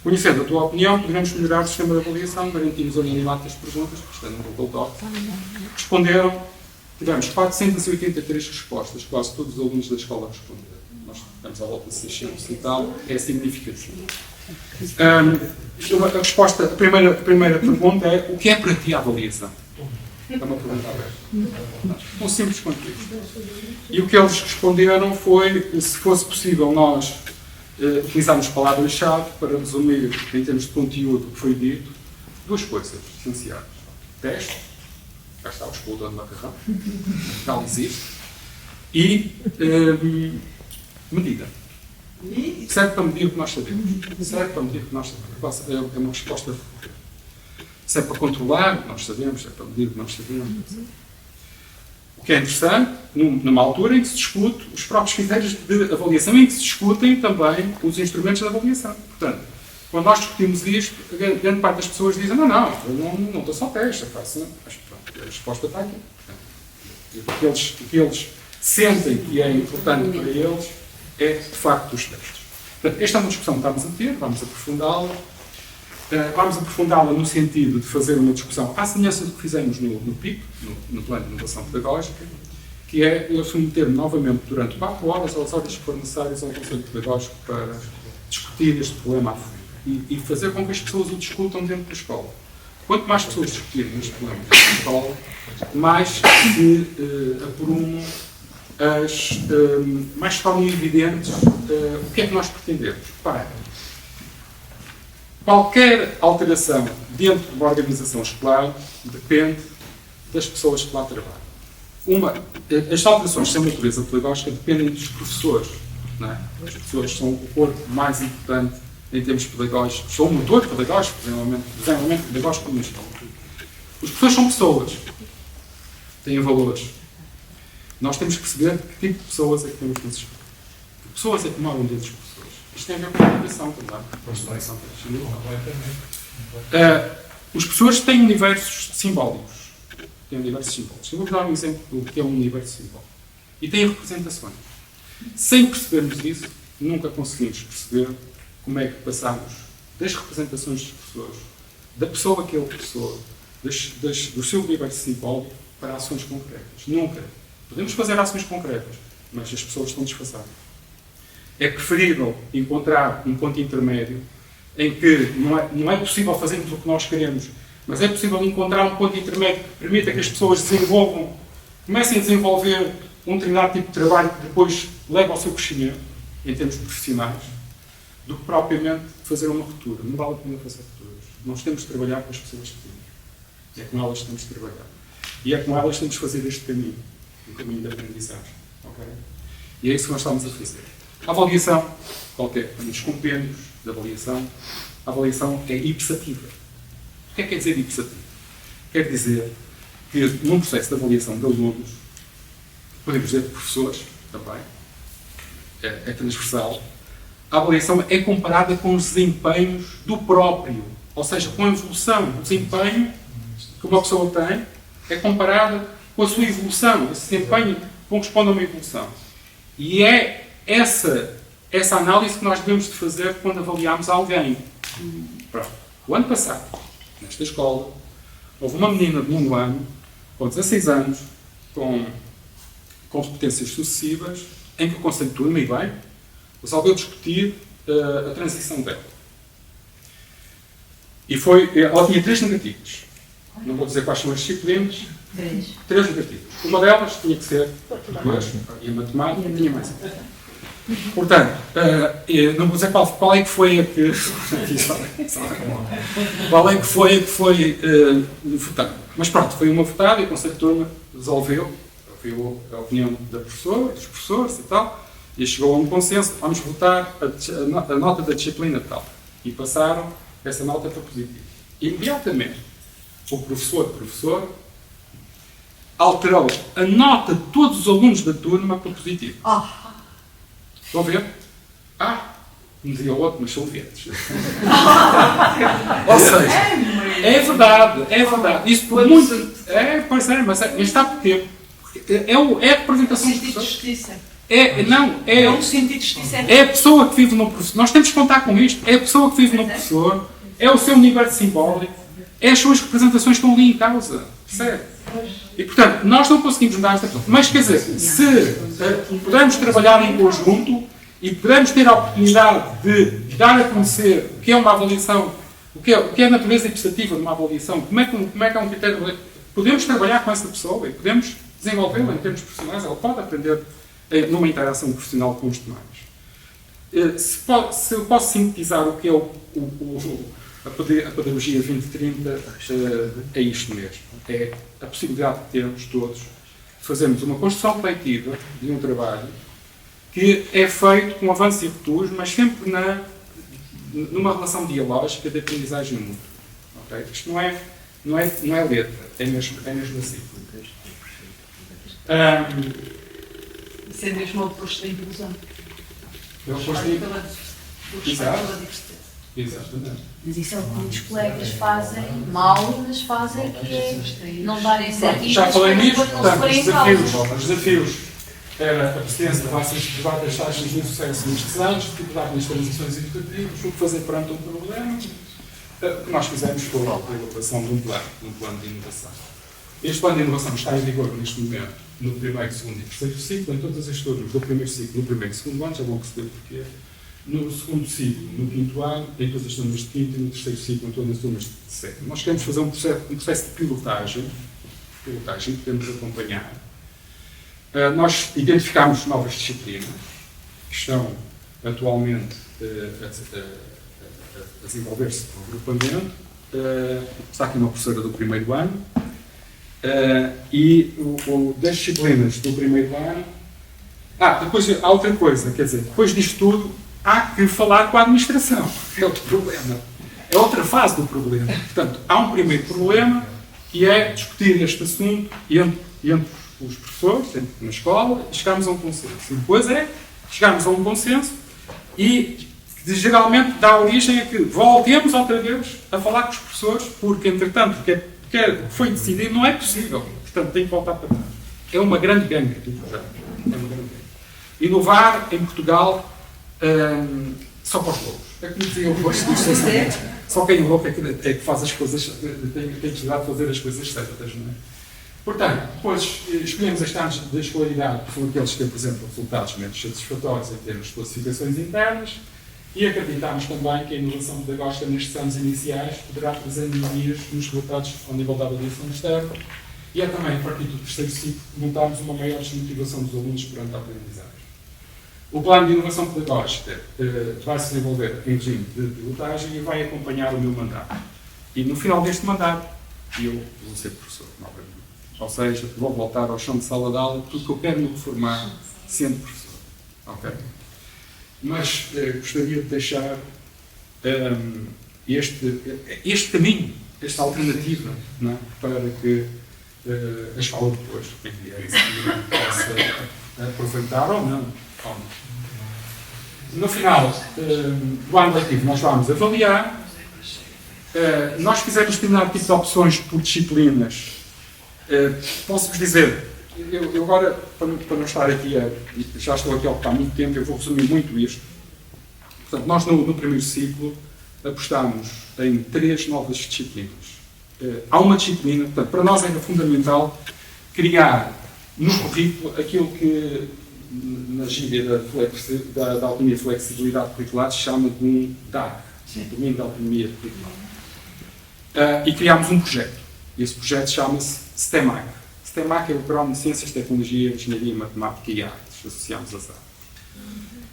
Conhecendo a tua opinião, poderemos melhorar o sistema de avaliação, garantimos o anonimato das perguntas, que estão no Google Docs. Responderam, tivemos 483 respostas, quase todos os alunos da escola responderam. Nós estamos à volta de 600 e tal, é significativo. A primeira pergunta é: o que é para ti a avaliação? É uma pergunta aberta. Tão simples quanto isso. E o que eles responderam foi: se fosse possível nós utilizarmos palavras-chave para resumir, em termos de conteúdo, o que foi dito, duas coisas essenciais. Teste, cá está o escorredor de macarrão, já existe, e medida. Serve para medir o que nós sabemos. É uma resposta. Serve para controlar o que nós sabemos, serve para medir o que nós sabemos. O que é interessante, numa altura em que se discute os próprios critérios de avaliação, em que se discutem também os instrumentos de avaliação. Portanto, quando nós discutimos isto, grande parte das pessoas dizem: não estou só teste, faço. Mas pronto, a resposta está aqui. Portanto, o que eles sentem que é importante para eles é, de facto, os testes. Portanto, esta é uma discussão que estamos a ter, vamos aprofundá-la. Vamos aprofundá-la no sentido de fazer uma discussão à semelhança do que fizemos no PIP, no Plano de Inovação Pedagógica, que é eu submeter novamente durante 4 horas, às horas que forem necessárias, ao Conselho Pedagógico para discutir este problema a fundo e fazer com que as pessoas o discutam dentro da escola. Quanto mais pessoas discutirem este problema dentro da escola, mais se aprumam, mais se tornam evidentes o que é que nós pretendemos. Reparem, qualquer alteração dentro de uma organização escolar depende das pessoas que lá trabalham. As alterações sem natureza pedagógica dependem dos professores. Não é? As pessoas são o corpo mais importante em termos pedagógicos, são o motor pedagógico, desenvolvimento pedagógico na escola. Os professores são pessoas, têm valores. Nós temos que perceber que tipo de pessoas é que temos nesse escola. Que pessoas é que moram dentro dos professores. Isto tem a ver com a educação também. Os professores têm universos simbólicos. Têm universos simbólicos. Eu vou dar um exemplo do que é um universo simbólico. E têm representações. Sem percebermos isso, nunca conseguimos perceber como é que passamos das representações dos professores, da pessoa que é o professor, do seu universo simbólico para ações concretas. Nunca. Podemos fazer ações concretas, mas as pessoas estão disfarçadas. É preferível encontrar um ponto intermédio em que não é possível fazermos o que nós queremos, mas é possível encontrar um ponto intermédio que permita que as pessoas comecem a desenvolver um determinado tipo de trabalho que depois leva ao seu crescimento, em termos profissionais, do que propriamente fazer uma ruptura. Não vale a pena fazer rupturas. Nós temos de trabalhar com as pessoas que temos. É com elas que temos de trabalhar. E é com elas que temos de fazer este caminho. Um caminho de aprendizagem. Okay? E é isso que nós estamos a fazer. A avaliação, qualquer, nos compêndios de avaliação, a avaliação é ipsativa. O que é que quer dizer ipsativa? Quer dizer que num processo de avaliação de alunos, podemos dizer de professores também, é transversal, a avaliação é comparada com os desempenhos do próprio, ou seja, com a evolução, o desempenho que uma pessoa tem é comparada com a sua evolução. Esse desempenho corresponde a uma evolução. E é essa análise que nós devemos de fazer quando avaliamos alguém. Pronto. O ano passado, nesta escola, houve uma menina de 1 ano, com 16 anos, com competências sucessivas, em que o Conselho de Turma, e bem, resolveu discutir a transição dela. E ela tinha 3 negativas. Não vou dizer quais são as disciplinas. 3 negativas. Uma delas tinha que ser e a matemática, tinha mais. Portanto, não vou dizer qual é que foi a que qual é que foi votada. Mas pronto, foi uma votada e o Conselho de Turma resolveu, ouviu a opinião da professora, dos professores e tal, e chegou a um consenso: vamos votar a nota da disciplina tal. E passaram essa nota para positiva. Imediatamente, o professor alterou a nota de todos os alunos da turma para positiva. Estão a ver? Me dizia o outro, mas são verdes. Ou seja, é verdade. Isso por muito. Pois é, mas está porquê? É a representação do professor. Justiça. É um sentido de justiça. É a pessoa que vive no professor. Nós temos que contar com isto. É a pessoa que vive no professor, é o seu universo simbólico, é as suas representações que estão ali em causa. Certo? E, portanto, nós não conseguimos mudar esta pessoa. Mas, quer dizer, se pudermos trabalhar em conjunto e pudermos ter a oportunidade de dar a conhecer o que é uma avaliação, o que é a natureza ipsativa de uma avaliação, como é que é um critério de avaliação, podemos trabalhar com essa pessoa e podemos desenvolvê-la em termos profissionais. Ela pode aprender numa interação profissional com os demais. Se eu posso sintetizar o que é a pedagogia 2030, é isto mesmo. É a possibilidade de termos todos, fazermos uma construção coletiva de um trabalho que é feito com avanços e returos, mas sempre numa relação dialógica de aprendizagem mútua. Okay? Isto não é letra, é mesmo assim. Isso é mesmo o oposto da inclusão. É o oposto pela diversidade. Exatamente. Mas isso é o que muitos colegas fazem mal, mas fazem que é não darem certo. Já falei nisso, não se portanto, forem em causa. os desafios era a presidência de relações privadas, taxas de insucesso nestes anos, dificuldade nas transições educativas, o que fazer perante um problema. O que nós fizemos foi a elaboração de um plano de inovação. Este plano de inovação está em vigor neste momento no primeiro, segundo e terceiro ciclo, em todas as turmas do primeiro ciclo, no primeiro e segundo ano, já vão perceber porquê. No segundo ciclo, no quinto ano, em todas as turmas de quinto, e no terceiro ciclo, em todas as turmas de sétimo. Nós queremos fazer um processo de pilotagem que podemos acompanhar. Nós identificámos novas disciplinas que estão atualmente a desenvolver-se no agrupamento. Está aqui uma professora do primeiro ano. E das disciplinas do primeiro ano. Depois há outra coisa, quer dizer, depois disto tudo, há que falar com a administração. É outro problema. É outra fase do problema. Portanto, há um primeiro problema, que é discutir este assunto entre os professores na escola e chegámos a um consenso. E depois chegámos a um consenso e geralmente dá origem a que voltemos outra vez a falar com os professores, porque entretanto o que foi decidido não é possível. Portanto, tem que voltar para trás. É uma grande ganga do projeto. É uma grande ganga. Inovar em Portugal só para os loucos. É como dizia eu hoje. Só quem é louco é que faz as coisas, tem necessidade de fazer as coisas certas, não é? Portanto, depois escolhemos as taxas de escolaridade, que são aqueles que apresentam resultados menos satisfatórios em termos de classificações internas, e acreditamos também que a inovação pedagógica nestes anos iniciais poderá trazer melhorias nos resultados ao nível da avaliação externa, e é também, a partir do terceiro ciclo, notarmos uma maior desmotivação dos alunos perante a aprendizagem. O plano de inovação pedagógica vai se desenvolver em regime de pilotagem e vai acompanhar o meu mandato. E no final deste mandato, eu vou ser professor, novamente. Ou seja, vou voltar ao chão de sala de aula porque eu quero me reformar sendo professor. Ok? Mas gostaria de deixar este caminho, esta alternativa, não é? Para que a escola depois, quem vier, possa aproveitar ou não. No final do ano letivo, nós vamos avaliar. Nós fizemos determinado tipo de opções por disciplinas. Posso-vos dizer, eu agora, para não estar aqui, já estou aqui a ocupar muito tempo, eu vou resumir muito isto. Portanto, nós no primeiro ciclo apostamos em 3 novas disciplinas. Há uma disciplina, portanto, para nós era fundamental criar no currículo aquilo que na gíria da autonomia e flexibilidade curricular se chama de um DAC, Domínio da Autonomia Curricular. E criámos um projeto. Esse projeto chama-se STEMAC. STEMAC é o acrónimo de Ciências, Tecnologia, Engenharia, Matemática e Artes, associados às artes.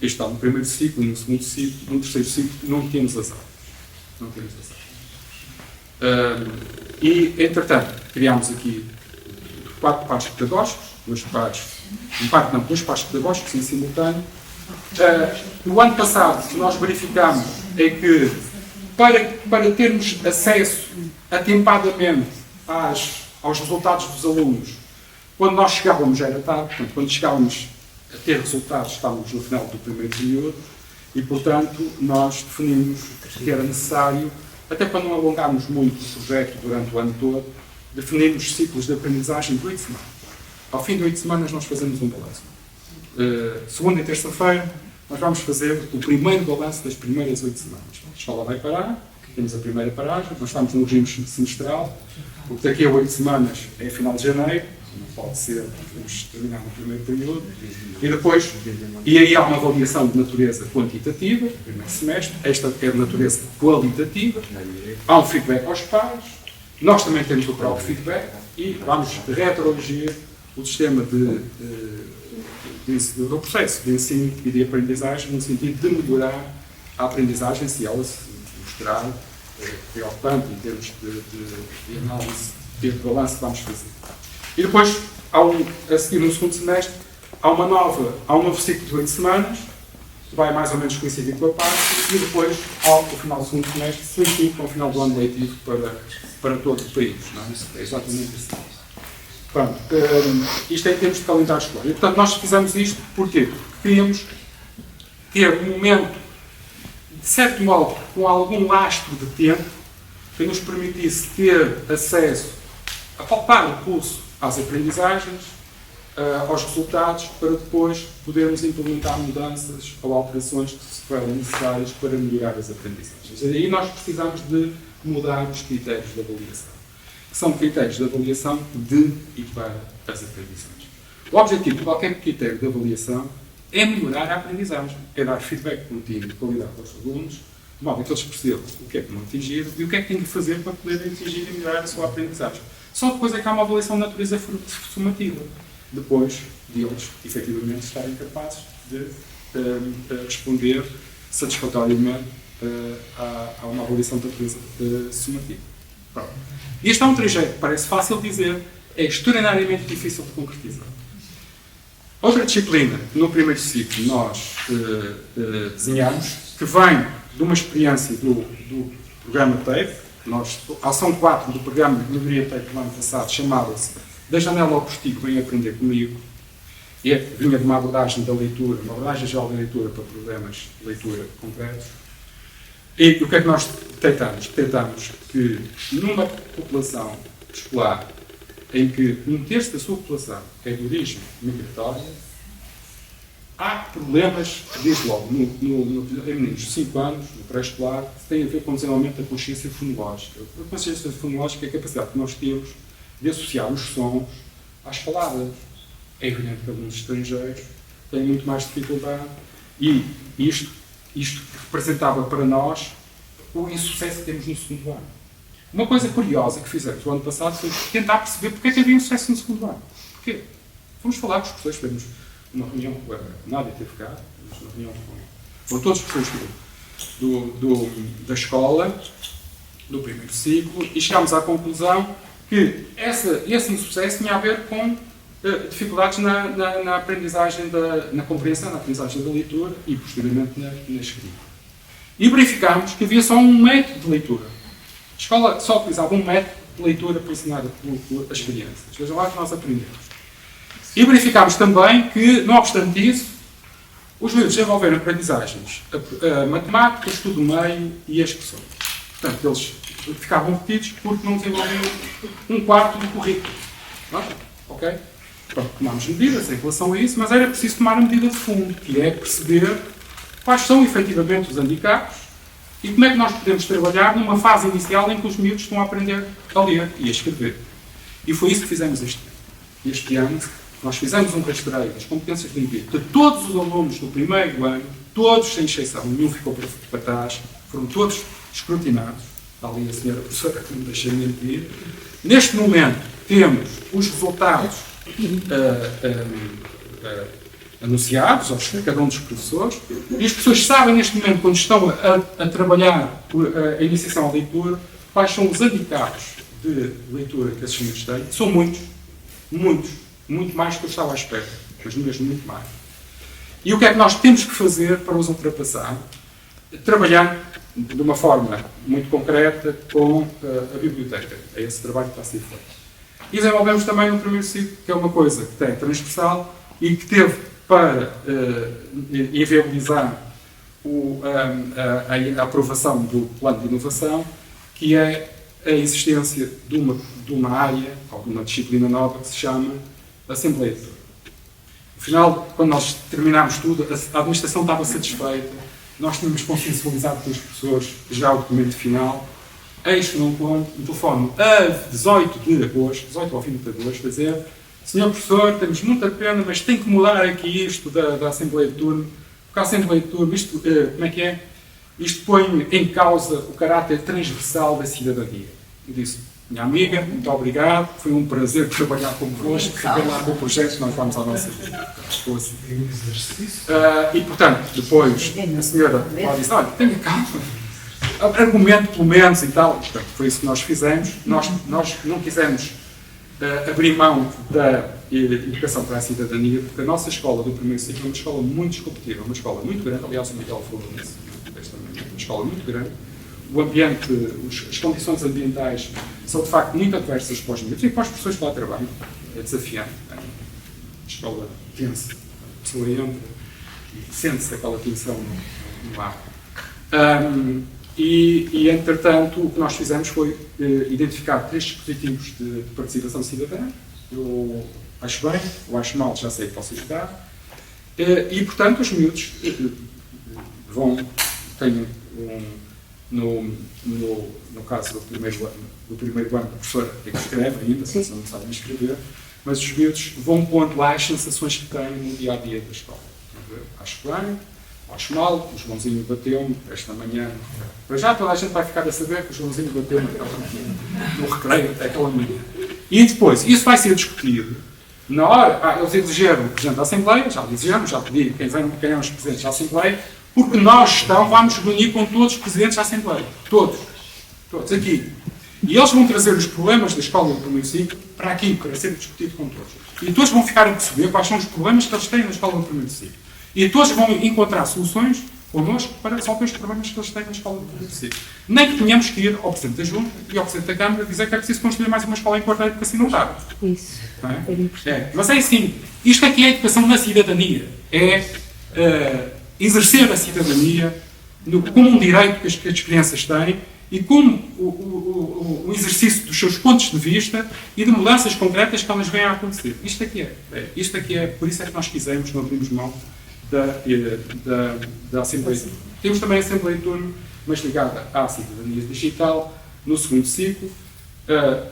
Este está no primeiro ciclo, no segundo ciclo, no terceiro ciclo não temos as artes. Não temos as artes. E, entretanto, criámos aqui 4 partes pedagógicos, 2 partes pedagógicos em simultâneo. No ano passado, o que nós verificámos é que, para termos acesso atempadamente aos resultados dos alunos, quando nós chegávamos já era tarde, portanto, quando chegávamos a ter resultados, estávamos no final do primeiro período, e, portanto, nós definimos que era necessário, até para não alongarmos muito o projeto durante o ano todo, definirmos ciclos de aprendizagem de 8 semanas. Ao fim de 8 semanas, nós fazemos um balanço. Segunda e terça-feira, nós vamos fazer o primeiro balanço das primeiras 8 semanas. A escola vai parar, temos a primeira paragem, nós estamos no regime semestral, porque daqui a 8 semanas é final de janeiro, não pode ser, podemos terminar no primeiro período, e aí há uma avaliação de natureza quantitativa, no primeiro semestre, esta é de natureza qualitativa, há um feedback aos pares, nós também temos o próprio feedback e vamos retroagir o sistema do processo de ensino e de aprendizagem no sentido de melhorar a aprendizagem se ela se mostrar preocupante em termos de análise e de balanço que vamos fazer. E depois, a seguir no segundo semestre, há um novo ciclo de 8 semanas, que vai mais ou menos coincidir com a parte, e depois, ao final do segundo semestre, se coincide com o final do ano letivo para todo o país. Não é? É exatamente assim. Pronto, isto é em termos de calendário escolar. E, portanto, nós fizemos isto porquê? Porque queríamos ter um momento, de certo modo, com algum lastro de tempo, que nos permitisse ter acesso a palpar o pulso às aprendizagens, aos resultados, para depois podermos implementar mudanças ou alterações que se forem necessárias para melhorar as aprendizagens. E aí nós precisamos de mudar os critérios de avaliação, que são critérios de avaliação de e para as aprendizagens. O objetivo de qualquer critério de avaliação é melhorar a aprendizagem, é dar feedback contínuo de qualidade aos alunos, de modo que eles percebam o que é que não atingiram e o que é que têm de fazer para poderem atingir e melhorar a sua aprendizagem. Só depois é que há uma avaliação de natureza formativa, depois de eles, efetivamente, estarem capazes de responder satisfatoriamente a uma avaliação de natureza sumativa. Este é um trajeto que parece fácil de dizer, é extraordinariamente difícil de concretizar. Outra disciplina, no primeiro ciclo, nós desenhamos, que vem de uma experiência do programa TAFE. Nós, a ação 4 do programa de melhoria TAFE do ano passado chamava-se da janela ao postigo veio aprender comigo, e vinha de uma abordagem da leitura, uma abordagem geral da leitura para problemas de leitura concretos. E o que é que nós detectamos? Detectamos que numa população escolar em que 1/3 da sua população é de origem migratória, há problemas, desde logo, em meninos de 5 anos, no pré-escolar, que têm a ver com o desenvolvimento da consciência fonológica. A consciência fonológica é a capacidade que nós temos de associar os sons às palavras. É evidente que alunos estrangeiros têm muito mais dificuldade e isto representava para nós o insucesso que temos no segundo ano. Uma coisa curiosa que fizemos o ano passado foi tentar perceber porque é que havia um sucesso no segundo ano. Porquê? Fomos falar com os professores, tivemos uma reunião com a Nádia teve cá, uma reunião com todos os professores da escola, do primeiro ciclo, e chegámos à conclusão que esse insucesso tinha a ver com dificuldades na aprendizagem, na compreensão, na aprendizagem da leitura e, posteriormente, na escrita. E verificámos que havia só um método de leitura. A escola só utilizava um método de leitura para ensinar as crianças. Vejam lá que nós aprendemos. E verificámos também que, não obstante isso, os miúdos desenvolveram aprendizagens matemática, estudo do meio e expressões. Portanto, eles ficavam retidos porque não desenvolviam 1/4 do currículo. Ok? Pronto, tomámos medidas em relação a isso, mas era preciso tomar a medida de fundo, que é perceber quais são efetivamente os handicaps e como é que nós podemos trabalhar numa fase inicial em que os miúdos estão a aprender a ler e a escrever. E foi isso que fizemos este ano. Este ano, nós fizemos um rastreio das competências linguísticas de todos os alunos do primeiro ano, todos sem exceção, nenhum ficou para trás, foram todos escrutinados. Está ali a senhora professora que não deixa mentir. Neste momento, temos os resultados anunciados aos cada um dos professores, e as pessoas sabem neste momento, quando estão a trabalhar a iniciação à leitura, quais são os handicaps de leitura que esses miúdos têm. São muitos, muito mais do que eu estava à espera, mas mesmo muito mais. E o que é que nós temos que fazer para os ultrapassar? Trabalhar de uma forma muito concreta com a biblioteca. É esse trabalho que está a ser feito. E desenvolvemos também no primeiro ciclo, que é uma coisa que é transversal e que teve para inviabilizar a aprovação do plano de inovação, que é a existência de uma área, ou de uma disciplina nova, que se chama Assembleia de Leitura. Afinal, quando nós terminámos tudo, a administração estava satisfeita, nós tínhamos consensualizado com os professores já o documento final. Eis que não conto, um telefone a 18 ao fim de agosto, a dizer: senhor professor, temos muita pena, mas tem que mudar aqui isto da Assembleia de Turno, porque a Assembleia de Turno, isto, como é que é? Isto põe em causa o caráter transversal da cidadania. Eu disse: minha amiga, muito obrigado, foi um prazer trabalhar convosco, fiquem lá com o projeto, nós vamos à nossa vida. E, portanto, depois a senhora lá disse: olha, tenha calma, argumento pelo menos e tal. Portanto, foi isso que nós fizemos. Nós não quisemos abrir mão da educação para a cidadania, porque a nossa escola do primeiro ciclo é uma escola muito disruptiva, uma escola muito grande. Aliás, o Miguel falou nisso esta manhã, uma escola muito grande. O ambiente, as condições ambientais são de facto muito adversas para os miúdos e para os professores que lá trabalham. É desafiante. É uma escola tensa. A pessoa entra e sente-se aquela tensão no ar. Entretanto, o que nós fizemos foi identificar 3 dispositivos de participação cidadã. Eu acho bem, eu acho mal, já sei que posso ajudar. E, portanto, os miúdos têm no caso do primeiro ano, a professora é que escreve ainda, se não sabem escrever, mas os miúdos vão pondo lá as sensações que têm no dia-a-dia da escola. Acho bem, acho mal, o Joãozinho bateu-me esta manhã. Para já toda a gente vai ficar a saber que o Joãozinho bateu-me no recreio até aquela manhã. E depois, isso vai ser discutido. Na hora, eles elegeram o Presidente da Assembleia, já pedi quem eram os Presidentes da Assembleia, porque nós vamos reunir com todos os Presidentes da Assembleia. Todos aqui. E eles vão trazer os problemas da escola do primeiro ciclo para aqui, para ser discutido com todos. E todos vão ficar a perceber quais são os problemas que eles têm na escola do primeiro ciclo. E todos vão encontrar soluções connosco para resolver os problemas que eles têm na escola de si. Nem que tenhamos que ir ao Presidente da Junta e ao Presidente da Câmara dizer que é preciso construir mais uma escola em Cordeiro, porque assim não dá. Isso. Não é? Mas é assim, isto aqui é a educação na cidadania. É exercer a cidadania como um direito que as crianças têm e como o exercício dos seus pontos de vista e de mudanças concretas que elas vêm a acontecer. Isto aqui é, por isso é que nós quisemos, não abrimos mão da Assembleia. Temos também a Assembleia de Turno, mas ligada à cidadania digital, no segundo ciclo,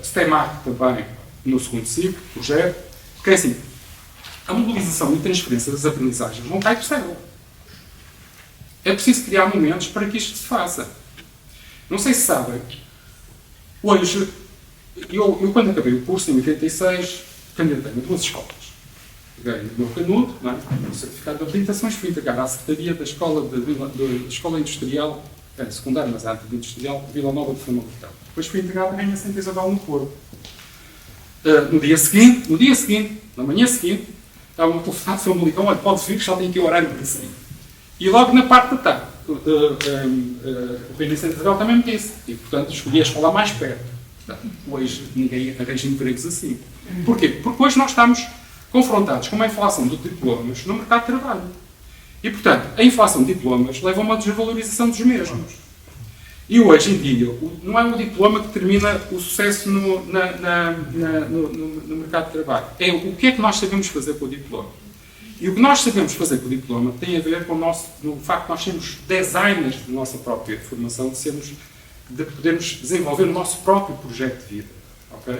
STEMAC também no segundo ciclo, projeto, porque é assim, a mobilização e transferência das aprendizagens não cai do céu. É preciso criar momentos para que isto se faça. Não sei se sabem, hoje, eu quando acabei o curso, em 86, candidatei-me a 2 escolas. Peguei no meu canudo, não é? O certificado de habilitações, fui integrar à Secretaria da Escola, da Escola Industrial, secundária, mas antes de Industrial, de Vila Nova de Famalicão. Depois fui integrado também a Santa Isabel no Porto. No dia seguinte, na manhã seguinte, estava um telefonado de Famalicão, olha, pode vir, já tem aqui o horário para sair. E logo na parte da tarde, o Reino de Santa Isabel também me disse, e portanto escolhi a escola mais perto. Hoje ninguém arranja empregos assim. Porquê? Porque hoje nós estamos confrontados com uma inflação de diplomas no mercado de trabalho. E portanto, a inflação de diplomas leva a uma desvalorização dos mesmos. E hoje em dia, não é o diploma que determina o sucesso no mercado de trabalho. É o que é que nós sabemos fazer com o diploma. E o que nós sabemos fazer com o diploma tem a ver com o facto de nós sermos designers da nossa própria formação, de podermos desenvolver o nosso próprio projeto de vida. Okay?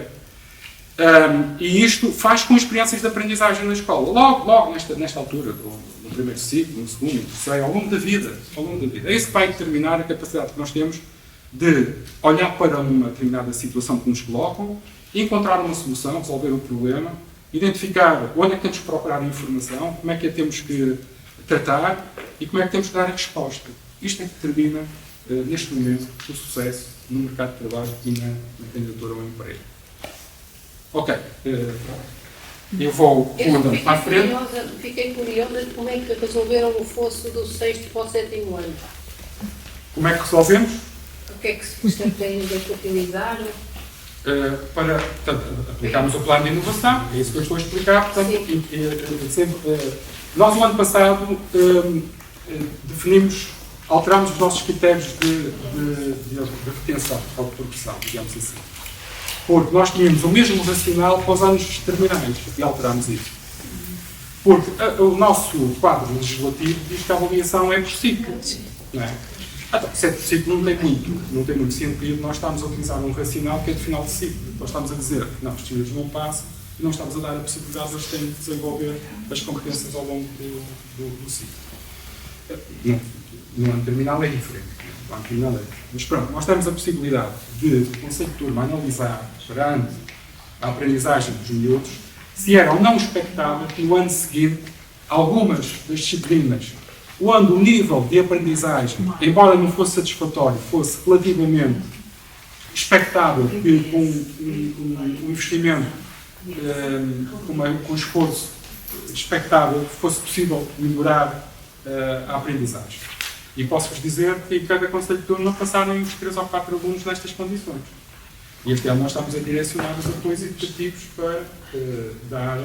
E isto faz com experiências de aprendizagem na escola. Logo nesta altura, no primeiro ciclo, no segundo, no terceiro, ao longo da vida. É isso que vai determinar a capacidade que nós temos de olhar para uma determinada situação que nos colocam, encontrar uma solução, resolver o problema, identificar onde é que temos que procurar a informação, como é que a temos que tratar e como é que temos que dar a resposta. Isto é que determina, neste momento, o sucesso no mercado de trabalho e na candidatura ao emprego. Ok. Eu vou andando para a frente. Fiquei curiosa de como é que resolveram o fosso do 6º para o 7º ano. Como é que resolvemos? O que é que se estratégias que utilizaram? Portanto, aplicámos o plano de inovação, é isso que eu estou a explicar. Portanto, nós, no ano passado, alterámos os nossos critérios de retenção ou de progressão, digamos assim. Porque nós tínhamos o mesmo racional para os anos terminais e alterámos isso. Porque o nosso quadro legislativo diz que a avaliação é por ciclo. Não é? Então, se é por ciclo, não tem muito sentido nós estamos a utilizar um racional que é de final de ciclo. Nós estamos a dizer que não, os miúdos não passam e não estamos a dar a possibilidade de eles terem de desenvolver as competências ao longo do ciclo. No ano terminal é diferente. Mas pronto, nós temos a possibilidade de, o Conselho de Turma, analisar perante a aprendizagem dos miúdos se era ou não expectável que no ano seguinte algumas das disciplinas onde o nível de aprendizagem, embora não fosse satisfatório, fosse relativamente expectável que com um investimento, com um esforço expectável, fosse possível melhorar a aprendizagem. E posso-vos dizer que em cada Conselho de Turma passaram uns 3 ou 4 alunos nestas condições. E este ano nós estamos a direcionar os apoios educativos para dar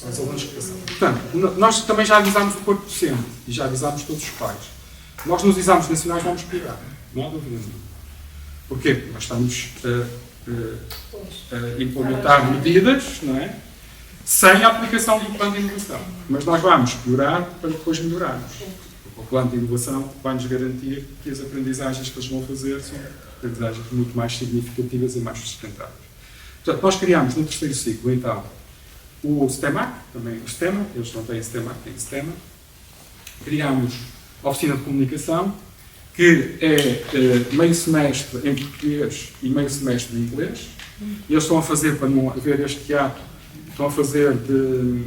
aos alunos que passaram. Portanto, nós também já avisámos o corpo docente e já avisámos todos os pais. Nós nos exames nacionais vamos piorar, não há dúvida nenhuma. Porquê? Porque nós estamos a implementar medidas, não é? Sem a aplicação do plano de inovação. Mas nós vamos piorar para depois melhorarmos. Porque o plano de inovação vai-nos garantir que as aprendizagens que eles vão fazer são aprendizagens muito mais significativas e mais sustentáveis. Portanto, nós criámos no terceiro ciclo, então, o STEMAC, também o STEMA, eles não têm STEMAC, têm STEMA. Criámos a oficina de comunicação, que é meio semestre em português e meio semestre em inglês. E eles estão a fazer, para não haver este teatro, estão a fazer de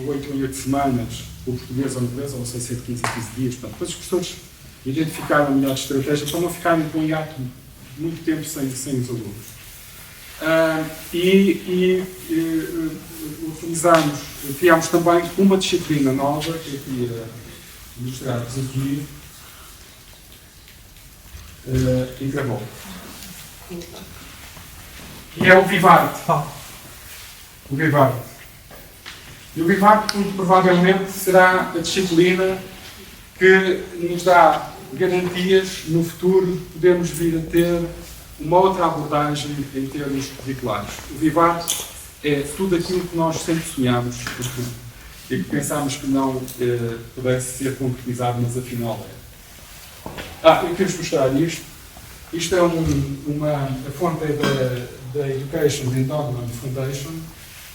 8 em 8 semanas o português ou o inglês, ou não sei se é de 15 a 15 dias. Portanto, depois os professores identificaram a melhor estratégia para não ficarem com um hiato muito tempo sem os alunos. Criámos também uma disciplina nova, que eu queria mostrar-vos aqui, e gravou, que é o Vivarte. O Vivarte. E o Vivarte, muito provavelmente, será a disciplina que nos dá garantias no futuro de podermos vir a ter uma outra abordagem em termos curriculares. O Vivarte é tudo aquilo que nós sempre sonhámos e que pensámos que não pudesse ser concretizado, mas afinal é. Eu quero mostrar isto. Isto é a fonte da Education and Dogma Foundation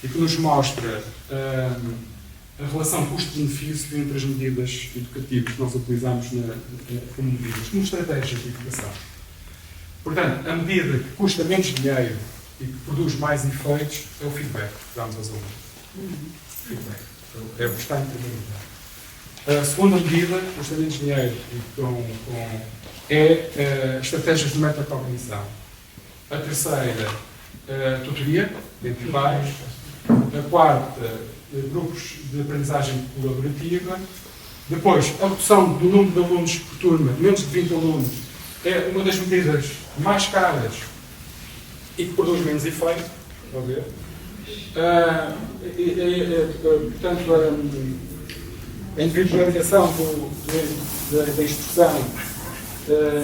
e que nos mostra a relação custo-benefício entre as medidas educativas que nós utilizamos como medidas, como estratégias de educação. Portanto, a medida que custa menos dinheiro e que produz mais efeitos é o feedback que damos aos alunos. Feedback. É o que está em primeiro lugar. A segunda medida, que custa menos dinheiro é estratégias de metacognição. A terceira, tutoria, entre pares. A quarta, grupos de aprendizagem colaborativa. Depois, a redução do número de alunos por turma, menos de 20 alunos, é uma das medidas mais caras e que produz menos efeito. Estão a ver? Portanto, a individualização da instrução,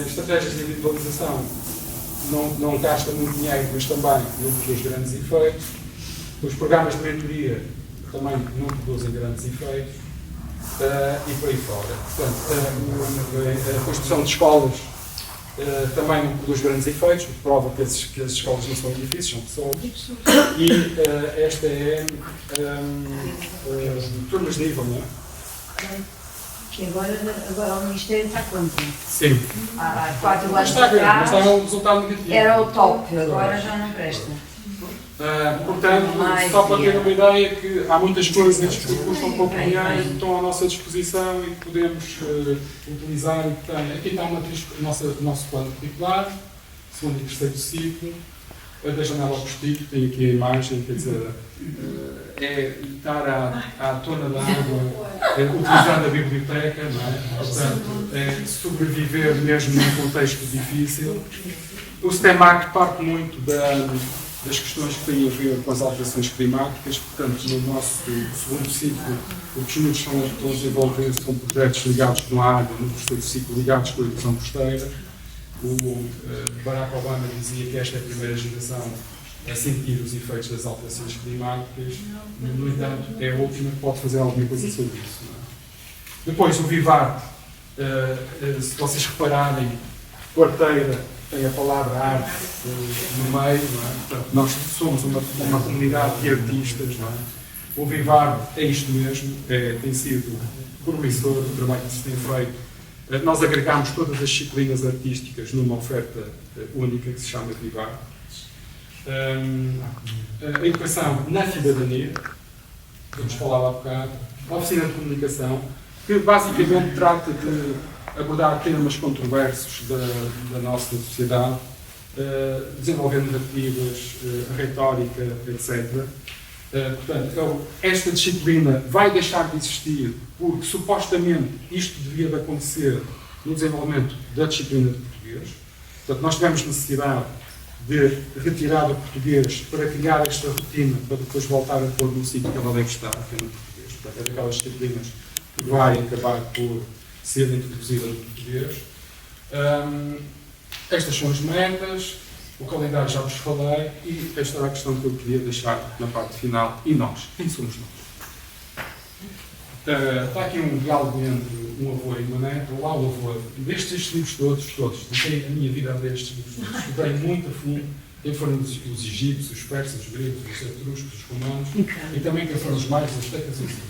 estratégias de individualização, não gasta muito dinheiro, mas também não produz grandes efeitos. Os programas de mentoria também não produzem grandes efeitos. E por aí fora. Portanto, a construção de escolas também não produz grandes efeitos, o que prova que as escolas não são edifícios, são pessoas. E esta é turmas de nível, não é? Que agora o Ministério está contra. Sim. Há 4 anos Mas está atrás um resultado negativo. era o top, agora já não presta. Portanto, só para ter uma ideia que há muitas coisas que custam pouco dinheiro, que estão à nossa disposição e que podemos utilizar. Aqui está o nosso plano curricular, segundo e terceiro ciclo, da janela ao postigo, tem aqui a imagem, quer dizer, é estar à tona da água, utilizando a biblioteca, não é? Portanto, é sobreviver mesmo num contexto difícil. O STEMAC parte muito das questões que têm a ver com as alterações climáticas, portanto, no nosso segundo ciclo, o que os miúdos estão a desenvolver são projetos ligados com a água, no terceiro ciclo ligados com a erosão costeira. O Barack Obama dizia que esta é a primeira geração a sentir os efeitos das alterações climáticas, no entanto, é a última que pode fazer alguma coisa sobre isso. Não é? Depois, o Vivarte, se vocês repararem, quarteira, tem a palavra arte no meio, não é? Portanto, nós somos uma comunidade de artistas, não é? O Vivarte é isto mesmo, tem sido promissor o trabalho que se tem feito. Nós agregámos todas as disciplinas artísticas numa oferta única que se chama Vivarte. A educação na cidadania, vamos falar lá um bocado, a oficina de comunicação, que basicamente trata de abordar temas controversos da nossa sociedade, desenvolvendo narrativas, a retórica, etc. Portanto, esta disciplina vai deixar de existir porque, supostamente, isto devia de acontecer no desenvolvimento da disciplina de português. Portanto, nós tivemos necessidade de retirar o português para criar esta rotina, para depois voltar a pôr no sítio que ela deve estar, que é no português. Portanto, é daquelas disciplinas que vai acabar por ser introduzida no português. Estas são as metas, o calendário já vos falei, e esta era a questão que eu queria deixar na parte final. E nós? Quem somos nós? Está aqui um diálogo entre um avô e uma neta. Olá, o avô. Destes livros todos. Dediquei a minha vida a ler estes livros todos. Estudei muito a fundo. Quem foram os egípcios, os persas, os gregos, os etruscos, os romanos, e também quem foram os maios, os tecas e os incas.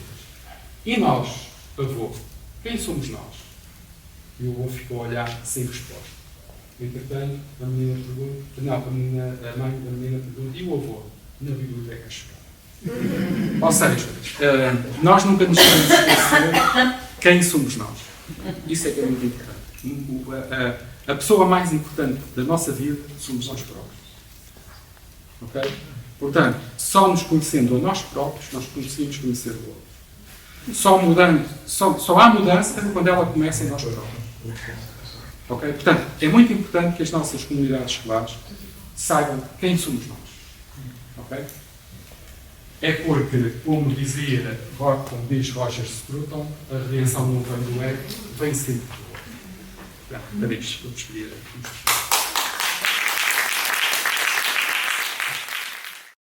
E nós, avô? Quem somos nós? E o avô ficou a olhar sem resposta. Entretanto, a menina pergunta, a mãe da menina pergunta, e o avô? Na biblioteca chegou. Ou seja, nós nunca nos podemos esquecer quem somos nós. Isso é que é muito importante. A pessoa mais importante da nossa vida somos nós próprios. Ok? Portanto, só nos conhecendo a nós próprios, nós conseguimos conhecer o outro. Só há mudança quando ela começa em nós próprios. Ok? Portanto, é muito importante que as nossas comunidades escolares saibam quem somos nós. Ok? É porque, como diz Roger Scruton, a redenção não vem do ego, vem sempre do outro. Vamos pedir.